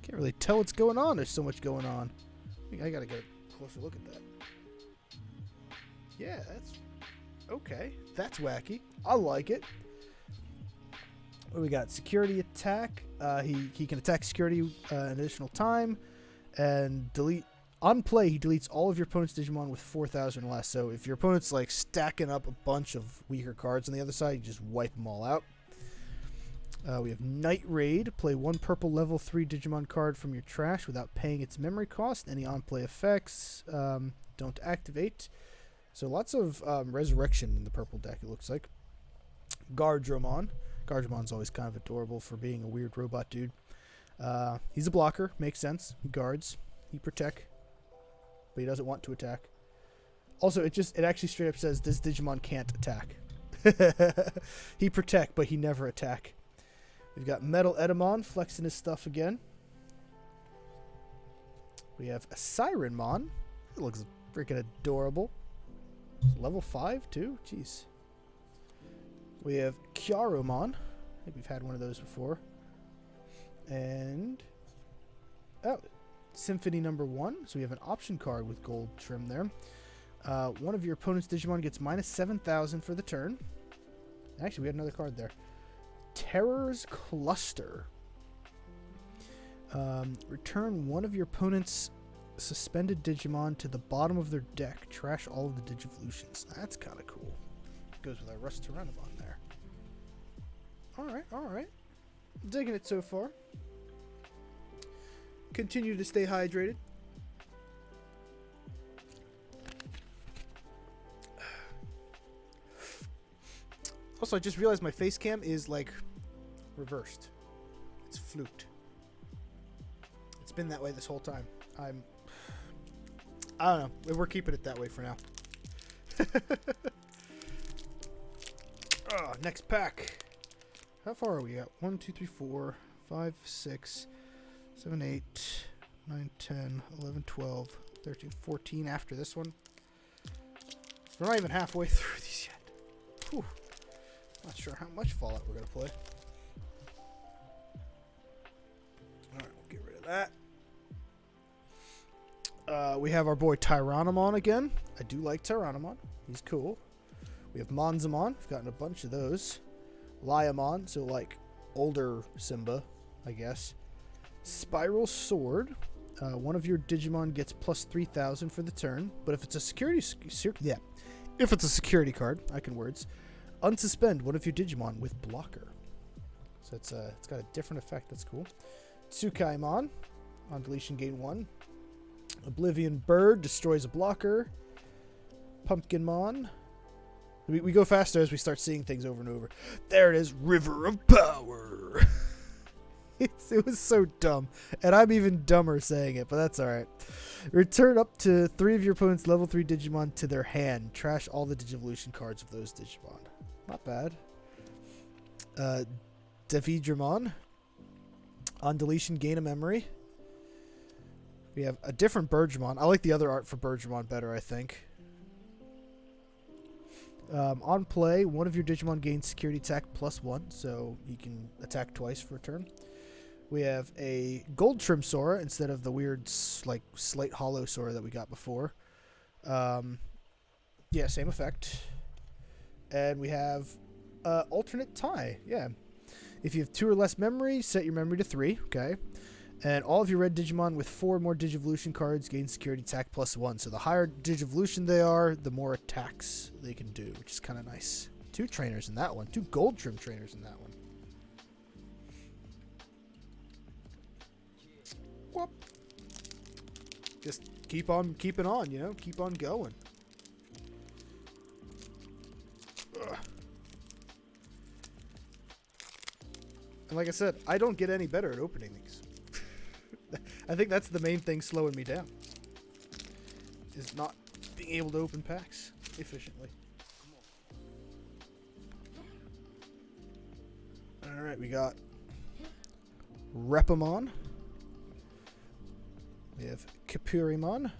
Can't really tell what's going on. There's so much going on. I gotta get a closer look at that. Yeah, that's okay. That's wacky. I like it. What we got? Security attack. He can attack security an additional time, and delete. On play, he deletes all of your opponent's Digimon with 4,000 or less. So if your opponent's like stacking up a bunch of weaker cards on the other side, you just wipe them all out. We have Night Raid. Play 1 purple level 3 Digimon card from your trash without paying its memory cost. Any on-play effects don't activate. So lots of resurrection in the purple deck, it looks like. Guardramon. Guardramon's always kind of adorable for being a weird robot dude. He's a blocker. Makes sense. He guards. He protect. But he doesn't want to attack. Also, it actually straight up says this Digimon can't attack. He protect, but he never attack. We've got Metal Edamon flexing his stuff again. We have a Sirenmon. It looks freaking adorable. Level 5 too? Jeez. We have Kyaromon. I think we've had one of those before. And Symphony number 1. So we have an option card with gold trim there. One of your opponent's Digimon gets minus 7,000 for the turn. Actually, we had another card there. Terror's Cluster. Return one of your opponent's suspended Digimon to the bottom of their deck. Trash all of the Digivolutions. That's kind of cool. Goes with our Rust Tyrannomon there. Alright. Digging it so far. Continue to stay hydrated. Also, I just realized my face cam is like reversed. It's fluked. It's been that way this whole time. I don't know. We're keeping it that way for now. Next pack. How far are we at? 1, 2, 3, 4, 5, 6, 7, 8, 9, 10, 11, 12, 13, 14 after this one. We're not even halfway through these yet. Whew. Not sure how much Fallout we're going to play. Alright, we'll get rid of that. We have our boy Tyrannomon again. I do like Tyrannomon. He's cool. We have Monzamon. We've gotten a bunch of those. Liamon, so like older Simba, I guess. Spiral Sword. One of your Digimon gets plus 3,000 for the turn, but if it's a security card, I can words. Unsuspend one of your Digimon with blocker. So it's got a different effect. That's cool. Tsukaimon. On deletion, gain 1. Oblivion Bird destroys a blocker. Pumpkinmon. We go faster as we start seeing things over and over. There it is. River of Power. It was so dumb. And I'm even dumber saying it, but that's alright. Return up to 3 of your opponent's level 3 Digimon to their hand. Trash all the Digivolution cards of those Digimon. Not bad. Devidramon. On deletion, gain a memory. We have a different Birdramon. I like the other art for Birdramon better, I think. On play, one of your Digimon gains security attack plus 1, so you can attack twice for a turn. We have a gold trim Sora instead of the weird like slate hollow Sora that we got before. Yeah, same effect. And we have alternate tie. Yeah. If you have 2 or less memory, set your memory to 3. Okay. And all of your red Digimon with 4 or more Digivolution cards gain security attack +1. So the higher Digivolution they are, the more attacks they can do, which is kind of nice. 2 trainers in that one. 2 gold trim trainers in that one. Whoop. Just keep on keeping on, you know? Keep on going. Ugh. And like I said, I don't get any better at opening these. I think that's the main thing slowing me down. Is not being able to open packs efficiently. Alright, we got Repamon. We have Kapurimon.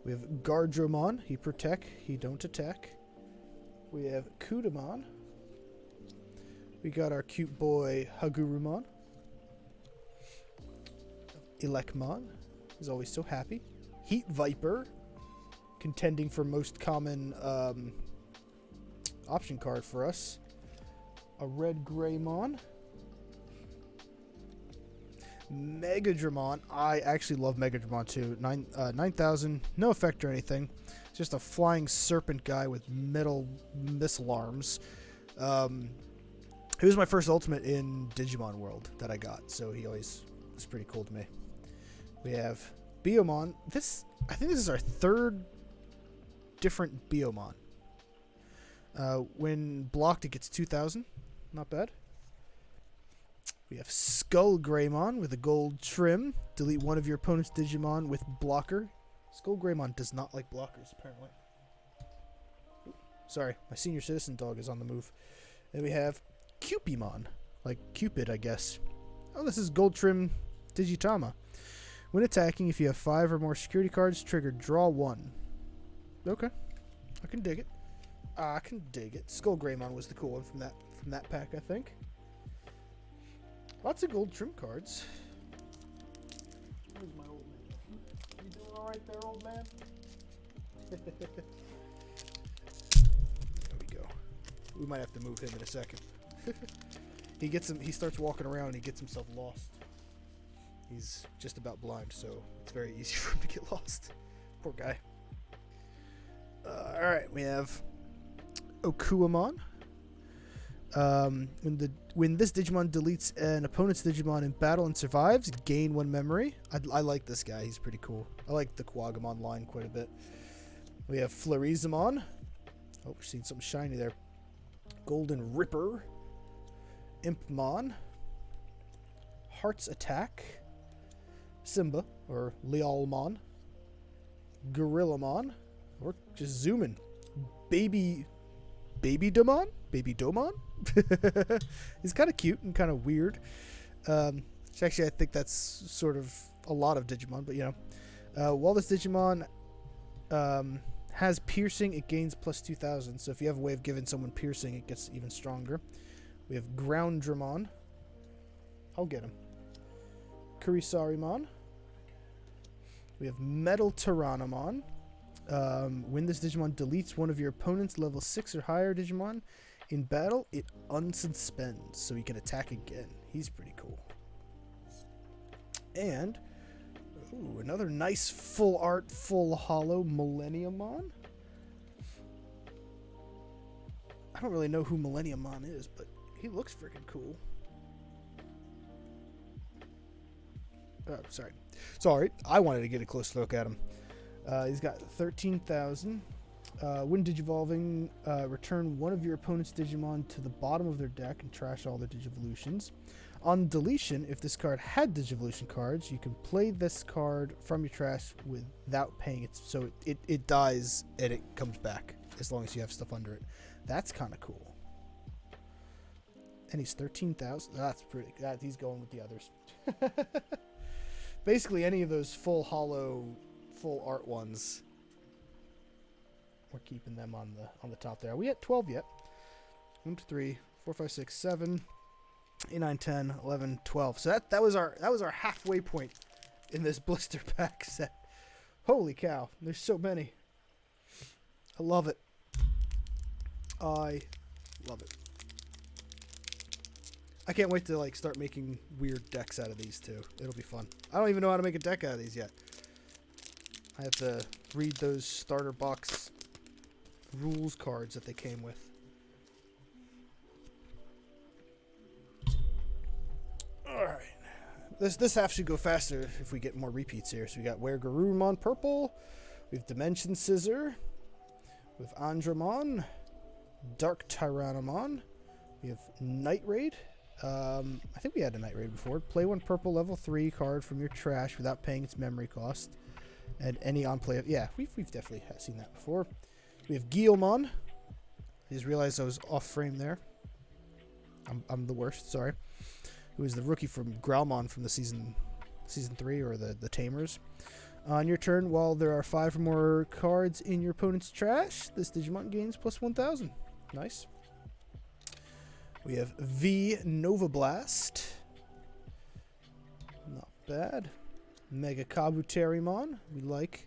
We have Gardromon. He protect, he don't attack. We have Kudamon. We got our cute boy Hagurumon. Elecmon is always so happy. Heat Viper, contending for most common option card for us. A Red Greymon. Megadramon. I actually love Megadramon too. 9,000. No effect or anything. Just a flying serpent guy with metal missile arms. He was my first ultimate in Digimon World that I got, so he always was pretty cool to me. We have Biomon. I think this is our 3rd different Biomon. When blocked, it gets 2,000. Not bad. We have Skull Greymon with a gold trim. Delete one of your opponent's Digimon with blocker. Skull Greymon does not like blockers, apparently. Sorry, my senior citizen dog is on the move. Then we have Cupimon. Like Cupid, I guess. Oh, this is gold trim Digitama. When attacking, if you have 5 or more security cards, trigger draw 1. Okay. I can dig it. I can dig it. Skull Greymon was the cool one from that pack, I think. Lots of gold trim cards. Where's my old man? You doing alright there, old man? There we go. We might have to move him in a second. He starts walking around and he gets himself lost. He's just about blind, so it's very easy for him to get lost. Poor guy. Alright, we have Okuamon. When this Digimon deletes an opponent's Digimon in battle and survives, gain 1 memory. I like this guy. He's pretty cool. I like the Quagamon line quite a bit. We have Florizamon. Oh, we're seeing something shiny there. Golden Ripper. Impmon. Heart's Attack. Simba, or Lealmon. Gorillamon. Or just zoom in. Baby Domon? Baby Domon? He's kind of cute and kind of weird. Actually, I think that's sort of a lot of Digimon, but you know. While this Digimon has piercing, it gains plus 2,000. So if you have a way of giving someone piercing, it gets even stronger. We have Groundramon. I'll get him. Kurisarimon. We have Metal Tyrannomon. When this Digimon deletes one of your opponent's level 6 or higher Digimon in battle, it unsuspends, so he can attack again. He's pretty cool. And another nice full art, full holo Millenniumon. I don't really know who Millenniumon is, but he looks freaking cool. Sorry, I wanted to get a close look at him. He's got 13,000. When Digivolving, return one of your opponent's Digimon to the bottom of their deck and trash all their Digivolutions. On deletion, if this card had Digivolution cards, you can play this card from your trash without paying it. So it dies and it comes back as long as you have stuff under it. That's kind of cool. And he's 13,000. That's pretty. He's going with the others. Basically, any of those full holo, full art ones, we're keeping them on the top there. Are we at 12 yet? 1, 2, 3, 4, 5, 6, 7, 8, 9, 10, 11, 12. So that was our halfway point in this blister pack set. Holy cow! There's so many. I love it. I love it. I can't wait to like start making weird decks out of these too. It'll be fun. I don't even know how to make a deck out of these yet. I have to read those starter box rules cards that they came with. Alright. This half should go faster if we get more repeats here. So we got Were Garurumon purple. We have Dimension Scissor. We have Andromon. Dark Tyrannomon. We have Night Raid. I think we had a Night Raid before. Play one purple level 3 card from your trash without paying its memory cost. And any on play. Yeah, we've definitely seen that before. We have Guilmon. I just realized I was off frame there. I'm the worst, sorry. Who is the rookie from Growlmon from the season 3 or the Tamers. On your turn, while there are 5 or more cards in your opponent's trash, this Digimon gains plus 1,000. Nice. We have V Nova Blast. Not bad. Mega Kabuterimon, we like.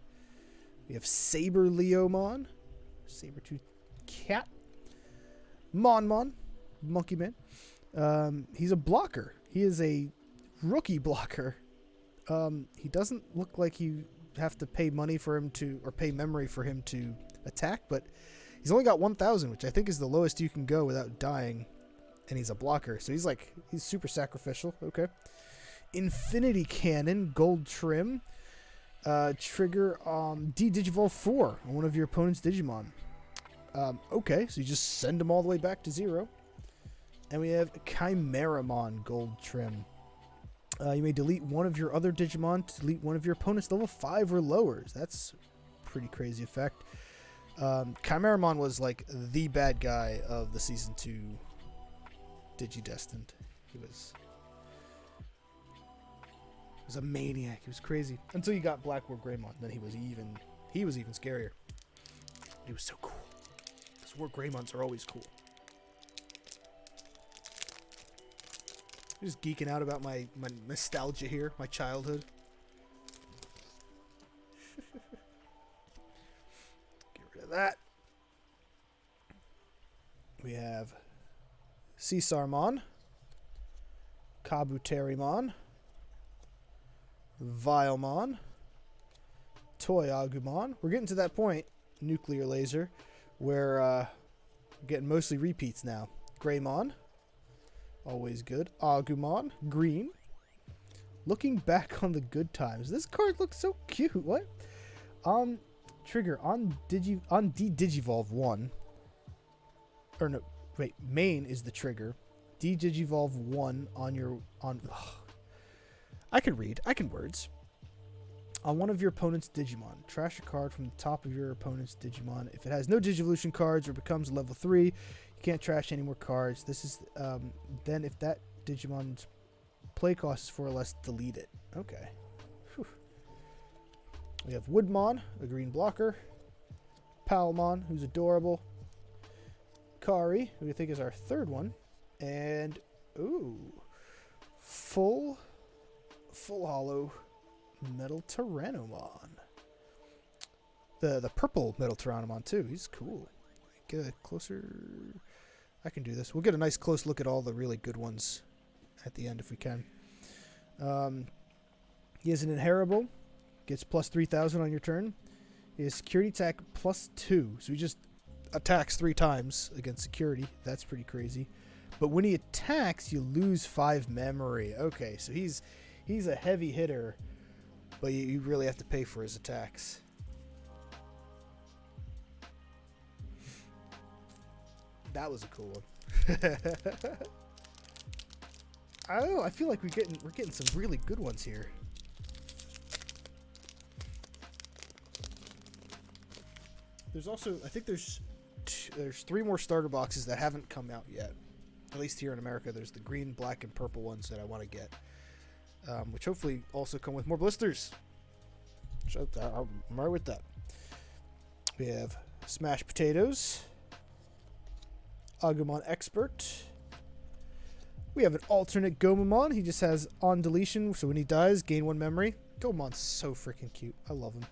We have Saber Leomon. Saber-tooth cat. Monmon. Monkey Man. He's a blocker. He is a rookie blocker. He doesn't look like you have to pay money for him to, or pay memory for him to attack, but he's only got 1,000, which I think is the lowest you can go without dying. And he's a blocker, so he's super sacrificial. Okay. Infinity Cannon, gold trim. Trigger D-Digivolve 4 on one of your opponent's Digimon. Okay, so you just send them all the way back to 0. And we have Chimeramon, gold trim. You may delete one of your other Digimon to delete one of your opponent's level 5 or lowers. That's a pretty crazy effect. Chimeramon was like the bad guy of the Season 2 Digidestined. He was a maniac. He was crazy until you got Black War Greymon. Then he was even scarier. He was so cool. Those War Greymons are always cool. I'm just geeking out about my nostalgia here, my childhood. Get rid of that. We have Caesarmon, Kabuterimon, Vilemon, Toy Agumon. We're getting to that point, Nuclear Laser, where we're getting mostly repeats now. Greymon, always good. Agumon, green. Looking back on the good times. This card looks so cute. What? Trigger on D-Digivolve 1. Or no, wait, main is the trigger. D-Digivolve 1 I can read. I can words. On one of your opponent's Digimon, trash a card from the top of your opponent's Digimon. If it has no Digivolution cards or becomes level 3, you can't trash any more cards. This is then if that Digimon's play cost is 4 or less, delete it. Okay. Whew. We have Woodmon, a green blocker. Palmon, who's adorable. Kari, who I think is our third one. And full hollow Metal Tyrannomon. The purple Metal Tyrannomon too. He's cool. Get a closer. I can do this. We'll get a nice close look at all the really good ones at the end if we can. He is an inheritable. Gets plus 3,000 on your turn. He has security attack plus 2. So he just attacks 3 times against security. That's pretty crazy. But when he attacks, you lose 5 memory. Okay, so he's a heavy hitter, but you really have to pay for his attacks. That was a cool one. I don't know. I feel like we're getting some really good ones here. There's also, I think there's 3 more starter boxes that haven't come out yet. At least here in America, there's the green, black, and purple ones that I want to get, which hopefully also come with more blisters. So I'm right with that. We have Smash Potatoes, Agumon Expert. We have an alternate Gomamon. He just has on deletion, so when he dies, gain 1 memory. Gomamon's so freaking cute. I love him.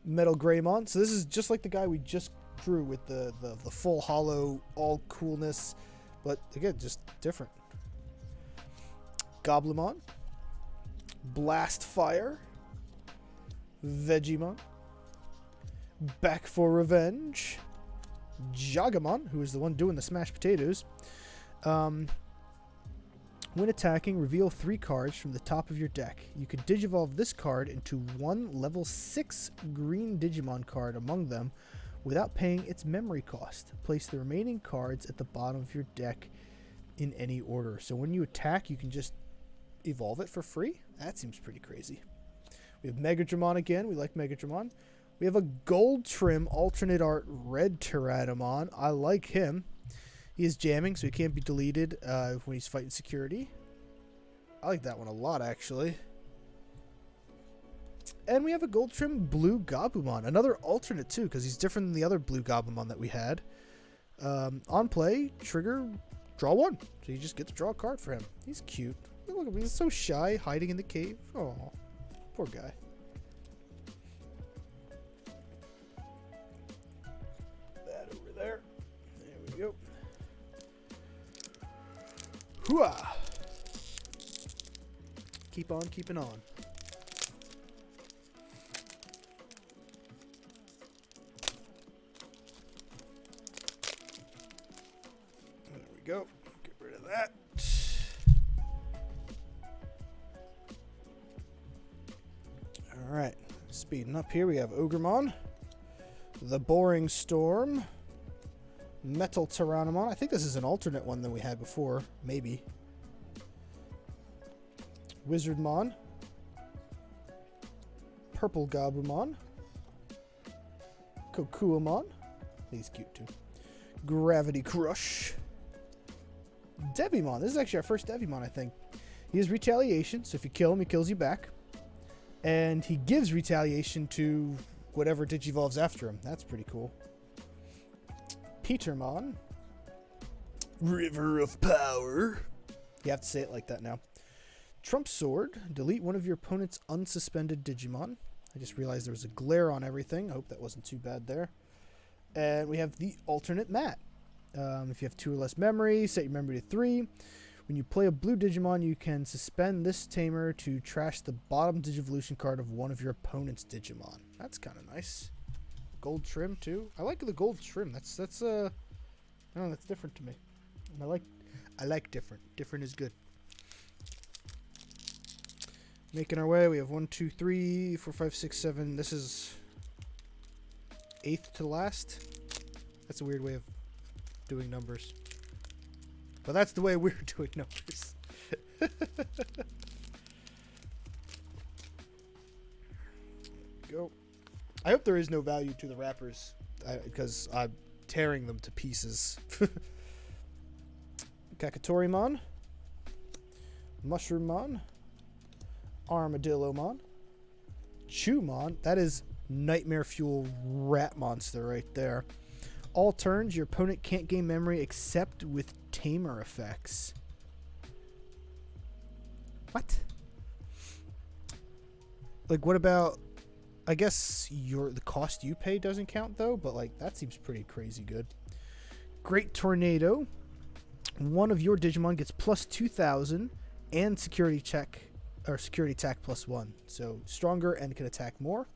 Metal Greymon. So this is just like the guy we just true with the full hollow, all coolness, but again, just different. Goblimon, Blast Fire, Vegemon, Back for Revenge, Jagamon, who is the one doing the smashed potatoes. When attacking, reveal 3 cards from the top of your deck. You can Digivolve this card into one level 6 green Digimon card among them without paying its memory cost. Place the remaining cards at the bottom of your deck in any order. So when you attack, you can just evolve it for free? That seems pretty crazy. We have Megadramon again. We like Megadramon. We have a gold trim alternate art red Tyrannomon. I like him. He is jamming, so he can't be deleted when he's fighting security. I like that one a lot, actually. And we have a gold trim blue Gabumon. Another alternate, too, because he's different than the other blue Gabumon that we had. On play, trigger, draw 1. So you just get to draw a card for him. He's cute. Look at him. He's so shy, hiding in the cave. Oh, poor guy. That over there. There we go. Hooah! Keep on keeping on. There we go. Get rid of that. Alright. Speeding up here, we have Ogremon, the Boring Storm, Metal Tyrannomon. I think this is an alternate one than we had before. Maybe. Wizardmon. Purple Gabumon. Kokuamon. He's cute too. Gravity Crush. Devimon. This is actually our first Devimon, I think. He has Retaliation, so if you kill him, he kills you back. And he gives Retaliation to whatever Digivolves after him. That's pretty cool. Petermon. River of Power. You have to say it like that now. Trump Sword. Delete one of your opponent's unsuspended Digimon. I just realized there was a glare on everything. I hope that wasn't too bad there. And we have the alternate mat. If you have 2 or less memory, set your memory to 3. When you play a blue Digimon, you can suspend this tamer to trash the bottom Digivolution card of one of your opponent's Digimon. That's kind of nice. Gold trim too. I like the gold trim. That's I don't know, that's different to me. And I like different. Different is good. Making our way. We have 1, 2, 3, 4, 5, 6, 7. This is 8th to last. That's a weird way of doing numbers. But that's the way we're doing numbers. Go. I hope there is no value to the wrappers because I'm tearing them to pieces. Kakatorimon, Mushroommon, Armadillomon, Chewmon. That is Nightmare Fuel Rat Monster right there. All turns, your opponent can't gain memory except with tamer effects. What? Like, what about... I guess the cost you pay doesn't count, though, but, like, that seems pretty crazy good. Great Tornado. One of your Digimon gets plus 2,000 and security check, or security attack plus 1. So, stronger and can attack more.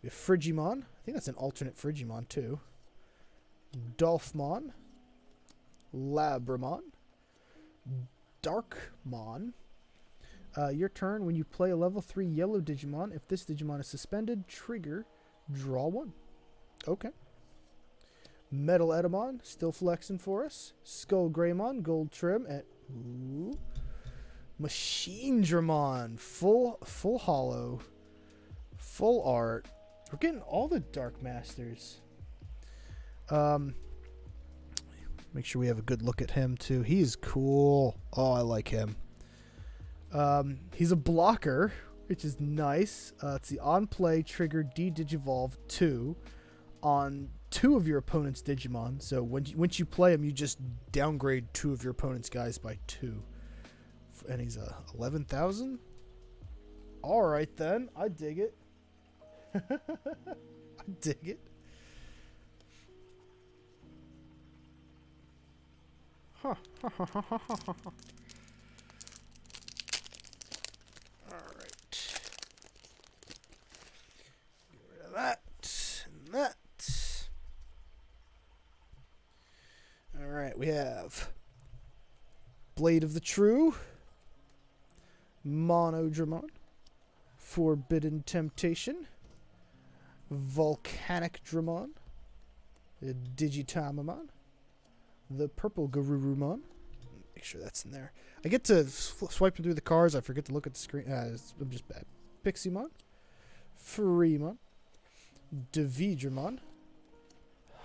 We have Frigimon. I think that's an alternate Frigimon, too. Dolphmon, Labramon, Darkmon. Your turn. When you play a level 3 yellow Digimon, if this Digimon is suspended, trigger, draw 1. Okay. Metal Edamon, still flexing for us. Skull Greymon, gold trim, and Machine Dramon, full hollow, full art. We're getting all the Dark Masters. Make sure we have a good look at him too. He's cool. Oh, I like him. He's a blocker, which is nice. It's the on play trigger D-Digivolve 2 on 2 of your opponent's Digimon. So once you play him, you just downgrade 2 of your opponent's guys by 2. And he's 11,000. All right then, I dig it. I dig it. Huh. Alright. Get rid of that and that. Alright, we have Blade of the True, Monodramon, Forbidden Temptation, Volcanic Dramon, Digitamamon, the Purple Garurumon. Make sure that's in there. I get to swipe through the cards. I forget to look at the screen. I'm just bad. Piximon, Freemon, Devidramon,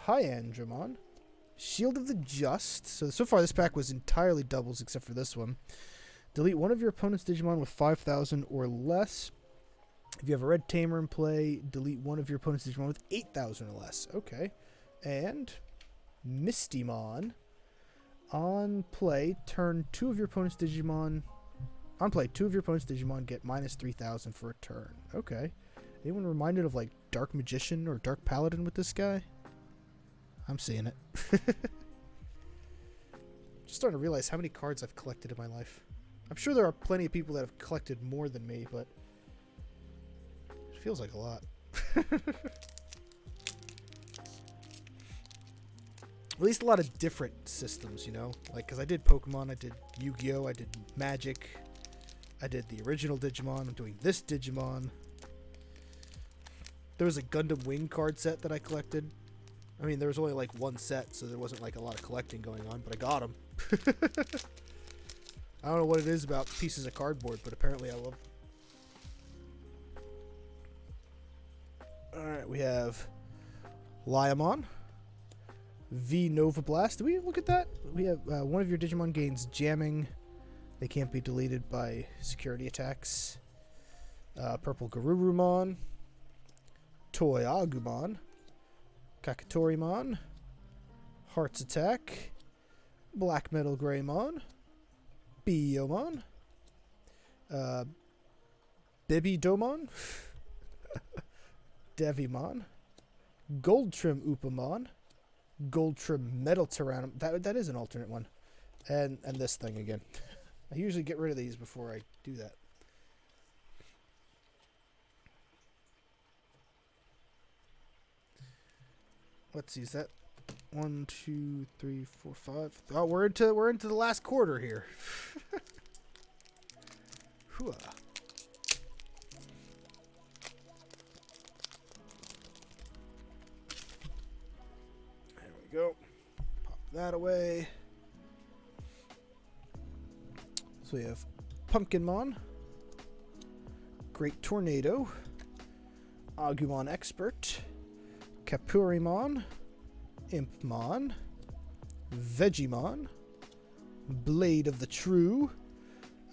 Hyandramon, Shield of the Just. So far this pack was entirely doubles except for this one. Delete one of your opponent's Digimon with 5,000 or less. If you have a red tamer in play, delete one of your opponent's Digimon with 8,000 or less. Okay. And Mistymon. On play, turn two of your opponent's Digimon. On play, two of your opponent's Digimon get minus 3,000 for a turn. Okay. Anyone reminded of like Dark Magician or Dark Paladin with this guy? I'm seeing it. Just starting to realize how many cards I've collected in my life. I'm sure there are plenty of people that have collected more than me, but it feels like a lot. At least a lot of different systems, you know? Like, because I did Pokemon, I did Yu-Gi-Oh!, I did Magic, I did the original Digimon, I'm doing this Digimon. There was a Gundam Wing card set that I collected. I mean, there was only like one set, so there wasn't like a lot of collecting going on, but I got them. I don't know what it is about pieces of cardboard, but apparently I love them. Alright, we have Liamon. V Nova Blast. Did we look at that? We have one of your Digimon gains jamming. They can't be deleted by security attacks. Purple Garurumon. Toy Agumon. Kakatorimon. Heart's Attack. Black Metal Greymon. Biyomon. Bibidomon. Devimon. Gold Trim Upamon. Gold Trim Metal Tyrannomon. That is an alternate one. And this thing again. I usually get rid of these before I do that. Let's see, is that 1, 2, 3, 4, 5? Oh, we're into the last quarter here. There we go. Pop that away. So we have Pumpkinmon, Great Tornado, Agumon Expert, Kapurimon, Impmon, Vegemon, Blade of the True.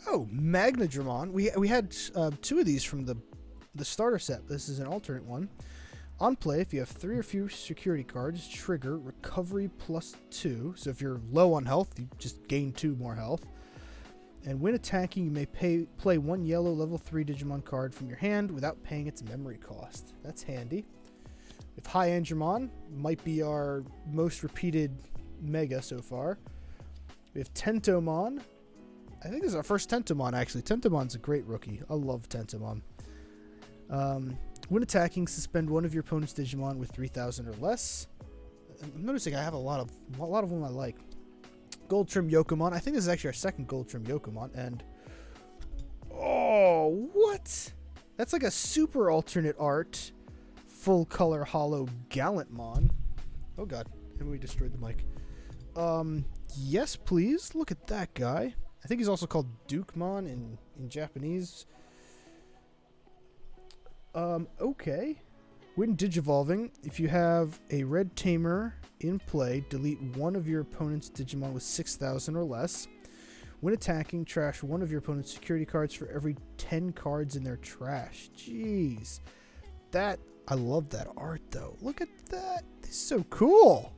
Oh, Magnadramon. We had two of these from the starter set. This is an alternate one. On play, if you have 3 or fewer security cards, trigger Recovery +2. So if you're low on health, you just gain 2 more health. And when attacking, you may play 1 yellow level 3 Digimon card from your hand without paying its memory cost. That's handy. If Hyandramon might be our most repeated Mega so far. We have Tentomon. I think this is our first Tentomon, actually. Tentomon's a great rookie. I love Tentomon. When attacking, suspend one of your opponent's Digimon with 3,000 or less. I'm noticing I have a lot of them I like. Gold Trim Yokomon. I think this is actually our second Gold Trim Yokomon. And oh, what? That's like a super alternate art. Full color hollow Gallantmon. Oh god, and we destroyed the mic. Yes, please. Look at that guy. I think he's also called Dukemon in Japanese. Okay. When digivolving, if you have a red tamer in play, delete one of your opponent's Digimon with 6,000 or less. When attacking, trash one of your opponent's security cards for every 10 cards in their trash. Jeez. I love that art, though. Look at that. It's so cool.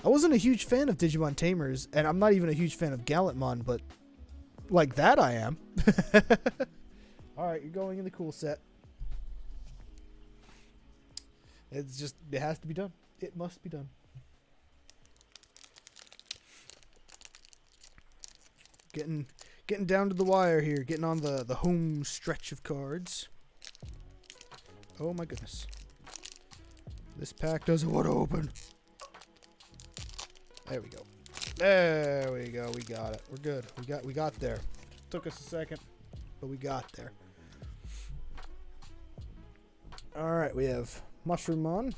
I wasn't a huge fan of Digimon Tamers, and I'm not even a huge fan of Gallantmon, but like that I am. Alright, you're going in the cool set. It has to be done. It must be done. Getting down to the wire here. Getting on the home stretch of cards. Oh my goodness. This pack doesn't want to open. There we go. There we go. We got it. We're good. We got there. Took us a second, but we got there. All right, we have Mushroomon,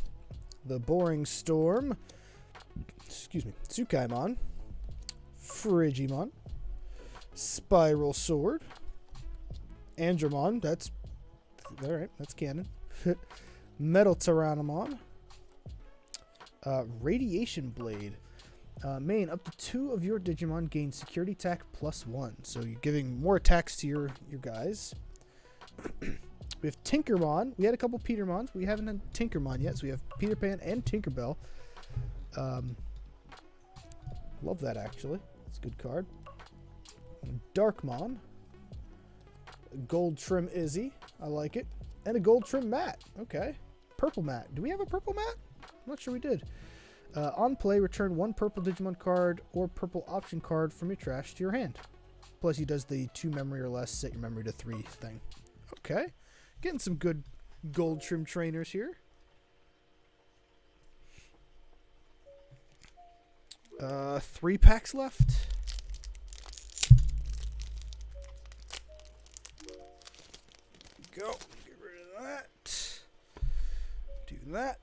the Boring Storm, excuse me, Tsukaimon, Frigimon, Spiral Sword, Andromon, that's alright, that's canon. Metal Tyrannomon, Radiation Blade. Main, up to 2 of your Digimon gain security attack +1. So you're giving more attacks to your guys. We have Tinkermon. We had a couple Petermons. We haven't had Tinkermon yet, so we have Peter Pan and Tinkerbell. Love that, actually. It's a good card. Darkmon. Gold Trim Izzy. I like it. And a Gold Trim Matt. Okay. Purple Matt. Do we have a purple Matt? I'm not sure we did. On play, return 1 purple Digimon card or purple option card from your trash to your hand. Plus, he does the 2 memory or less, set your memory to 3 thing. Okay. Getting some good gold trim trainers here. 3 packs left. Go. Get rid of that. Do that.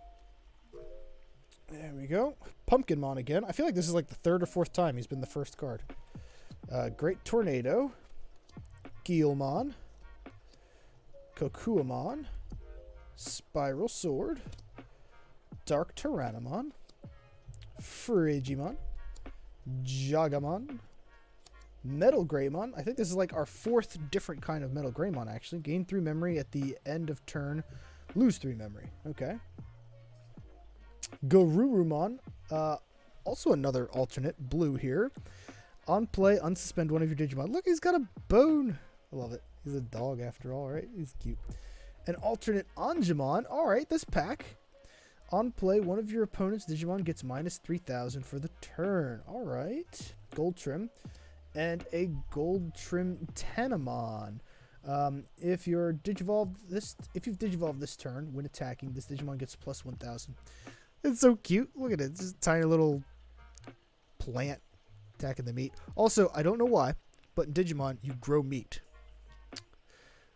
There we go. Pumpkinmon again. I feel like this is like the 3rd or 4th time he's been the first card. Great Tornado. Guilmon. Kokuamon. Spiral Sword. Dark Tyrannomon. Frigimon. Jagamon. Metal Greymon. I think this is like our 4th different kind of Metal Greymon, actually. Gain 3 memory at the end of turn. Lose 3 memory. Okay. Garurumon. Also another alternate blue here. On play, unsuspend 1 of your Digimon. Look, he's got a bone. I love it. He's a dog after all, right? He's cute. An alternate Angemon. Alright, this pack. On play, 1 of your opponent's Digimon gets minus 3,000 for the turn. Alright. Gold Trim. And a Gold Trim Tenamon. If you've Digivolved this turn, when attacking, this Digimon gets plus 1,000. It's so cute. Look at it. It's just a tiny little plant attacking the meat. Also, I don't know why, but in Digimon, you grow meat.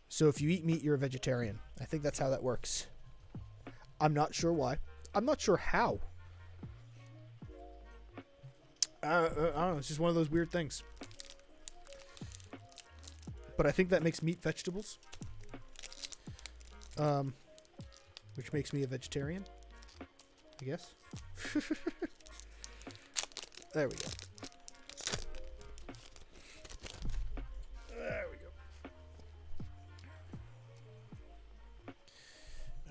So if you eat meat, you're a vegetarian. I think that's how that works. I'm not sure why. I'm not sure how. I don't know. It's just one of those weird things. But I think that makes meat vegetables. Which makes me a vegetarian, I guess. There we go. There we go.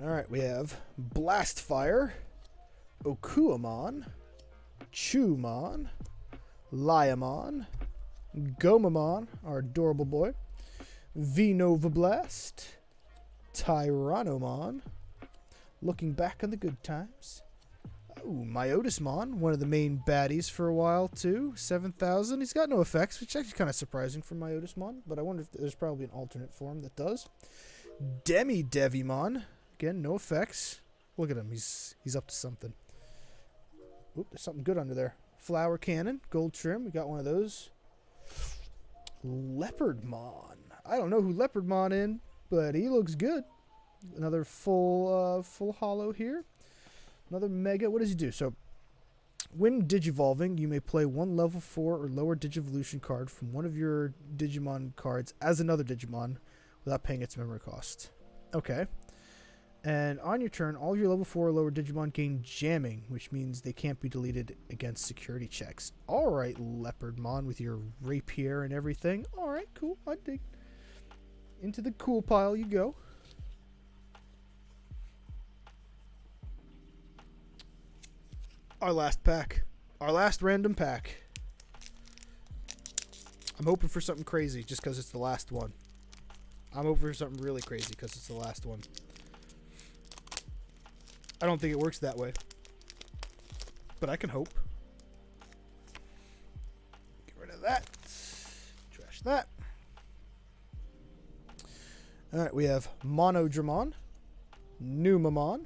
Alright, we have Blastfire, Okuamon, Chumon, Liamon, Gomamon, our adorable boy, Vinova Blast, Tyrannomon, looking back on the good times. Ooh, Myotismon, one of the main baddies for a while too. 7,000. He's got no effects, which is actually kind of surprising for Myotismon, but I wonder if there's probably an alternate form that does. Demi-Devimon, again, no effects. Look at him, he's up to something. Oop, there's something good under there. Flower Cannon, gold trim. We got one of those. Leopardmon. I don't know who Leopardmon in, but he looks good. Another full holo here. Another mega. What does he do? So, when Digivolving, you may play 1 level 4 or lower Digivolution card from one of your Digimon cards as another Digimon without paying its memory cost. Okay. And on your turn, all of your level 4 or lower Digimon gain jamming, which means they can't be deleted against security checks. Alright, Leopardmon, with your rapier and everything. Alright, cool. I dig. Into the cool pile you go. Our last pack. Our last random pack. I'm hoping for something crazy just because it's the last one. I'm hoping for something really crazy because it's the last one. I don't think it works that way. But I can hope. Get rid of that. that. Alright, we have Monodramon, Numamon,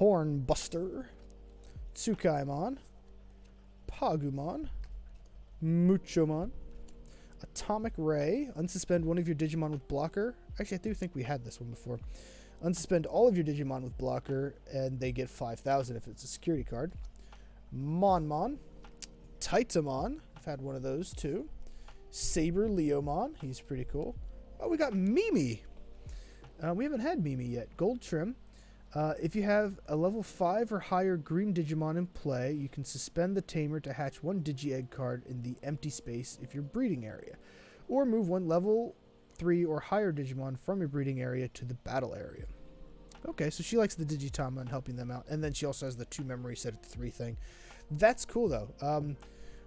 Hornbuster, Tsukaimon, Pagumon, Muchomon, Atomic Ray, unsuspend one of your Digimon with blocker. Actually, I do think we had this one before. Unsuspend all of your Digimon with blocker, and they get 5,000 if it's a security card. Monmon, Titamon, I've had one of those too. Saber Leomon, he's pretty cool. Oh, we got Mimi. We haven't had Mimi yet. Gold Trim. If you have a level 5 or higher green Digimon in play, you can suspend the Tamer to hatch one Digi-Egg card in the empty space if your breeding area. Or move one level 3 or higher Digimon from your breeding area to the battle area. Okay, so she likes the Digitama and helping them out. And then she also has the 2 memory set at the 3 thing. That's cool, though.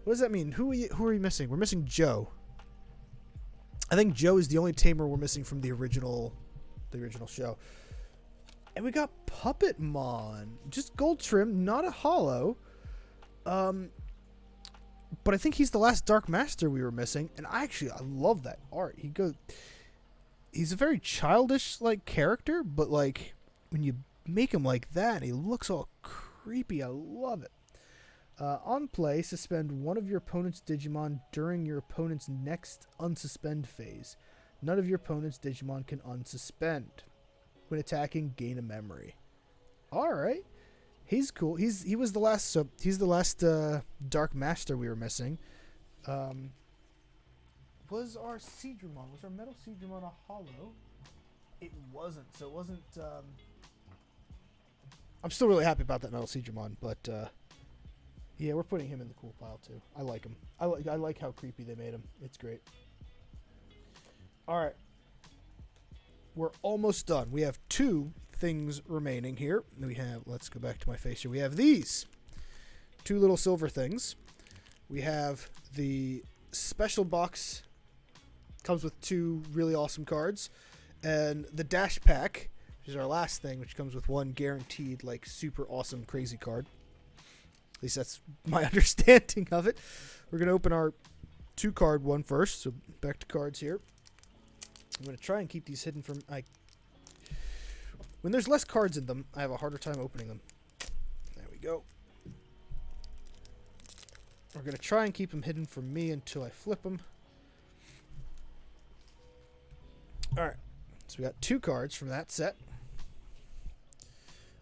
What does that mean? Who are we missing? We're missing Joe. I think Joe is the only Tamer we're missing from the original show. And we got Puppetmon. Just gold trim, not a hollow. But I think he's the last Dark Master we were missing. And I love that art. He's a very childish like character, but like when you make him like that, he looks all creepy. I love it. On play, suspend one of your opponent's Digimon during your opponent's next unsuspend phase. None of your opponent's Digimon can unsuspend. When attacking, gain a memory. All right, he's cool. He's the last Dark Master we were missing. Was our Seedramon, was our Metal Seedramon a hollow? It wasn't. So it wasn't. I'm still really happy about that Metal Seedramon, but yeah, we're putting him in the cool pile too. I like him. I like how creepy they made him. It's great. All right. We're almost done. We have 2 things remaining here. Let's go back to my face here. We have these 2 little silver things. We have the special box. Comes with 2 really awesome cards. And the dash pack, which is our last thing, which comes with 1 guaranteed, like, super awesome, crazy card. At least that's my understanding of it. We're going to open our 2-card one first. So back to cards here. I'm going to try and keep these hidden from... When there's less cards in them, I have a harder time opening them. There we go. We're going to try and keep them hidden from me until I flip them. Alright. So we got 2 cards from that set.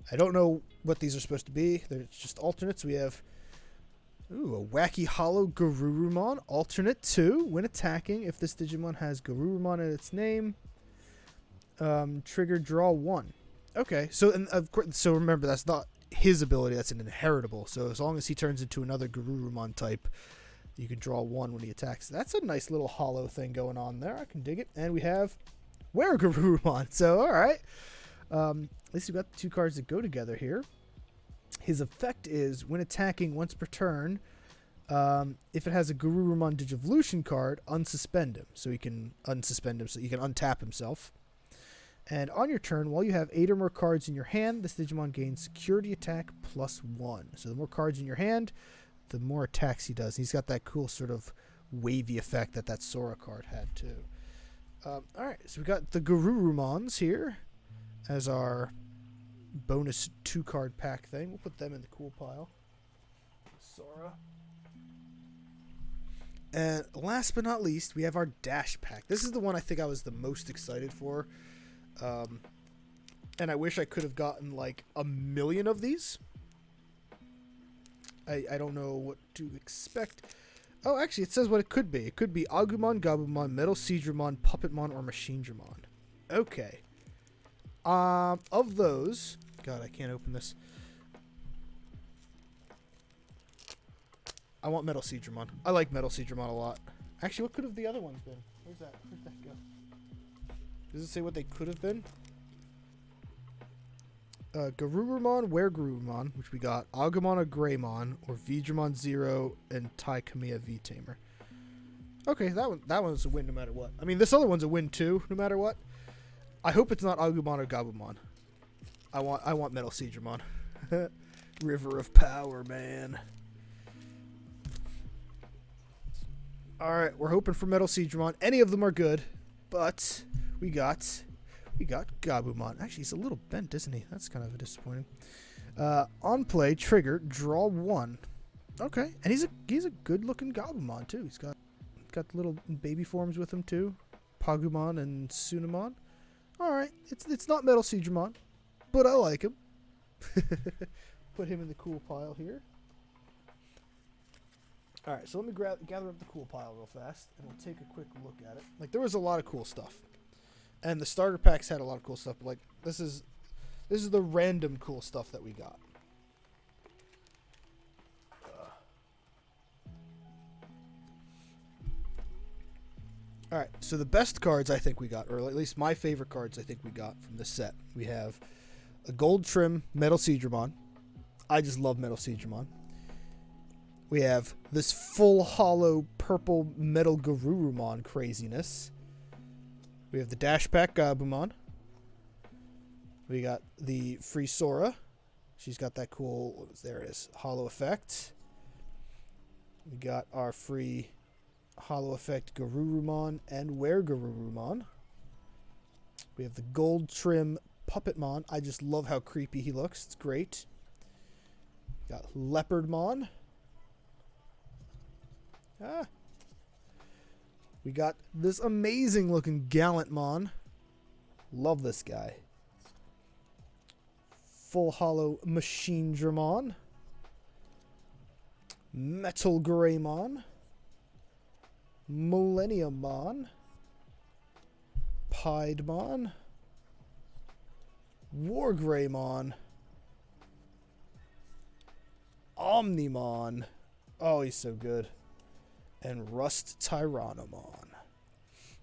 I don't know what these are supposed to be. They're just alternates. We have... Ooh, a wacky hollow Garurumon, alternate 2. When attacking, if this Digimon has Garurumon in its name, trigger draw 1. Okay, so and of course, so remember that's not his ability; that's an inheritable. So as long as he turns into another Garurumon type, you can draw 1 when he attacks. That's a nice little hollow thing going on there. I can dig it. And we have Were-Garurumon. So all right, at least we've got the 2 cards that go together here. His effect is, when attacking once per turn, if it has a Garurumon Digivolution card, unsuspend him. So he can unsuspend him, so he can untap himself. And on your turn, while you have 8 or more cards in your hand, this Digimon gains Security Attack +1. So the more cards in your hand, the more attacks he does. He's got that cool sort of wavy effect that Sora card had too. Alright, so we got the Garurumons here as our bonus 2-card pack thing. We'll put them in the cool pile. Sora. And last but not least, we have our Dash pack. This is the one I think I was the most excited for. And I wish I could have gotten like 1 million of these. I don't know what to expect. Oh, actually, it says what it could be. It could be Agumon, Gabumon, Metal Seedramon, Puppetmon, or Machinedramon. Okay. Of those... God, I can't open this. I want Metal Seedramon. I like Metal Seedramon a lot. Actually, what could have the other ones been? Where's that? Where'd that go? Does it say what they could have been? Garurumon, Were-Garurumon, which we got. Agumon, a Greymon, or Vidramon Zero, and Tai Kamiya V-Tamer. Okay, that one's a win no matter what. I mean, this other one's a win too, no matter what. I hope it's not Agumon or Gabumon. I want Metal Seedramon. River of Power, man. All right, we're hoping for Metal Seedramon. Any of them are good, but we got Gabumon. Actually, he's a little bent, isn't he? That's kind of disappointing. On play, trigger, draw 1. Okay, and he's a good looking Gabumon too. He's got little baby forms with him too, Pagumon and Sunamon. All right, it's not Metal Seedramon, but I like him. Put him in the cool pile here. All right, so let me gather up the cool pile real fast, and we'll take a quick look at it. Like, there was a lot of cool stuff, and the starter packs had a lot of cool stuff. But like, this is the random cool stuff that we got. All right, so the best cards I think we got, or at least my favorite cards I think we got from this set, we have a gold trim Metal Seedramon. I just love Metal Seedramon. We have this full hollow purple Metal Garurumon craziness. We have the Dash Pack Gabumon. We got the free Sora. She's got that cool, there it is, hollow effect. We got our free hollow effect Garurumon and Were-Garurumon. We have the gold trim Puppetmon. I just love how creepy he looks. It's great. We got Leopardmon. We got this amazing looking Gallantmon. Love this guy. Full hollow Machinedramon. Metal Greymon. Millenniummon. Piedmon. Wargreymon. Omnimon. Oh, he's so good. And Rust Tyrannomon.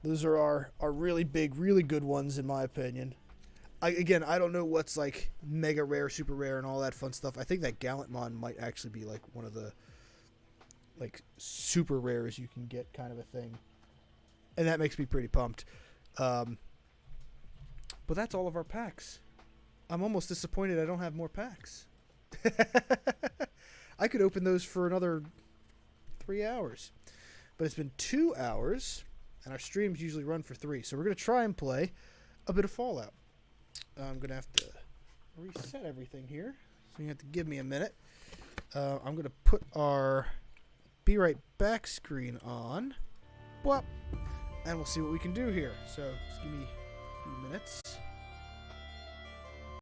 Those are our really big, really good ones in my opinion. Again, I don't know what's like mega rare, super rare, and all that fun stuff. I think that Gallantmon might actually be like one of the like super rares you can get, kind of a thing, and that makes me pretty pumped. But that's all of our packs. I'm almost disappointed I don't have more packs. I could open those for another 3 hours, but it's been 2 hours, and our streams usually run for 3, so we're gonna try and play a bit of Fallout. I'm gonna have to reset everything here, so you have to give me a minute. I'm gonna put our Be Right Back screen on, and we'll see what we can do here. So just give me a few minutes.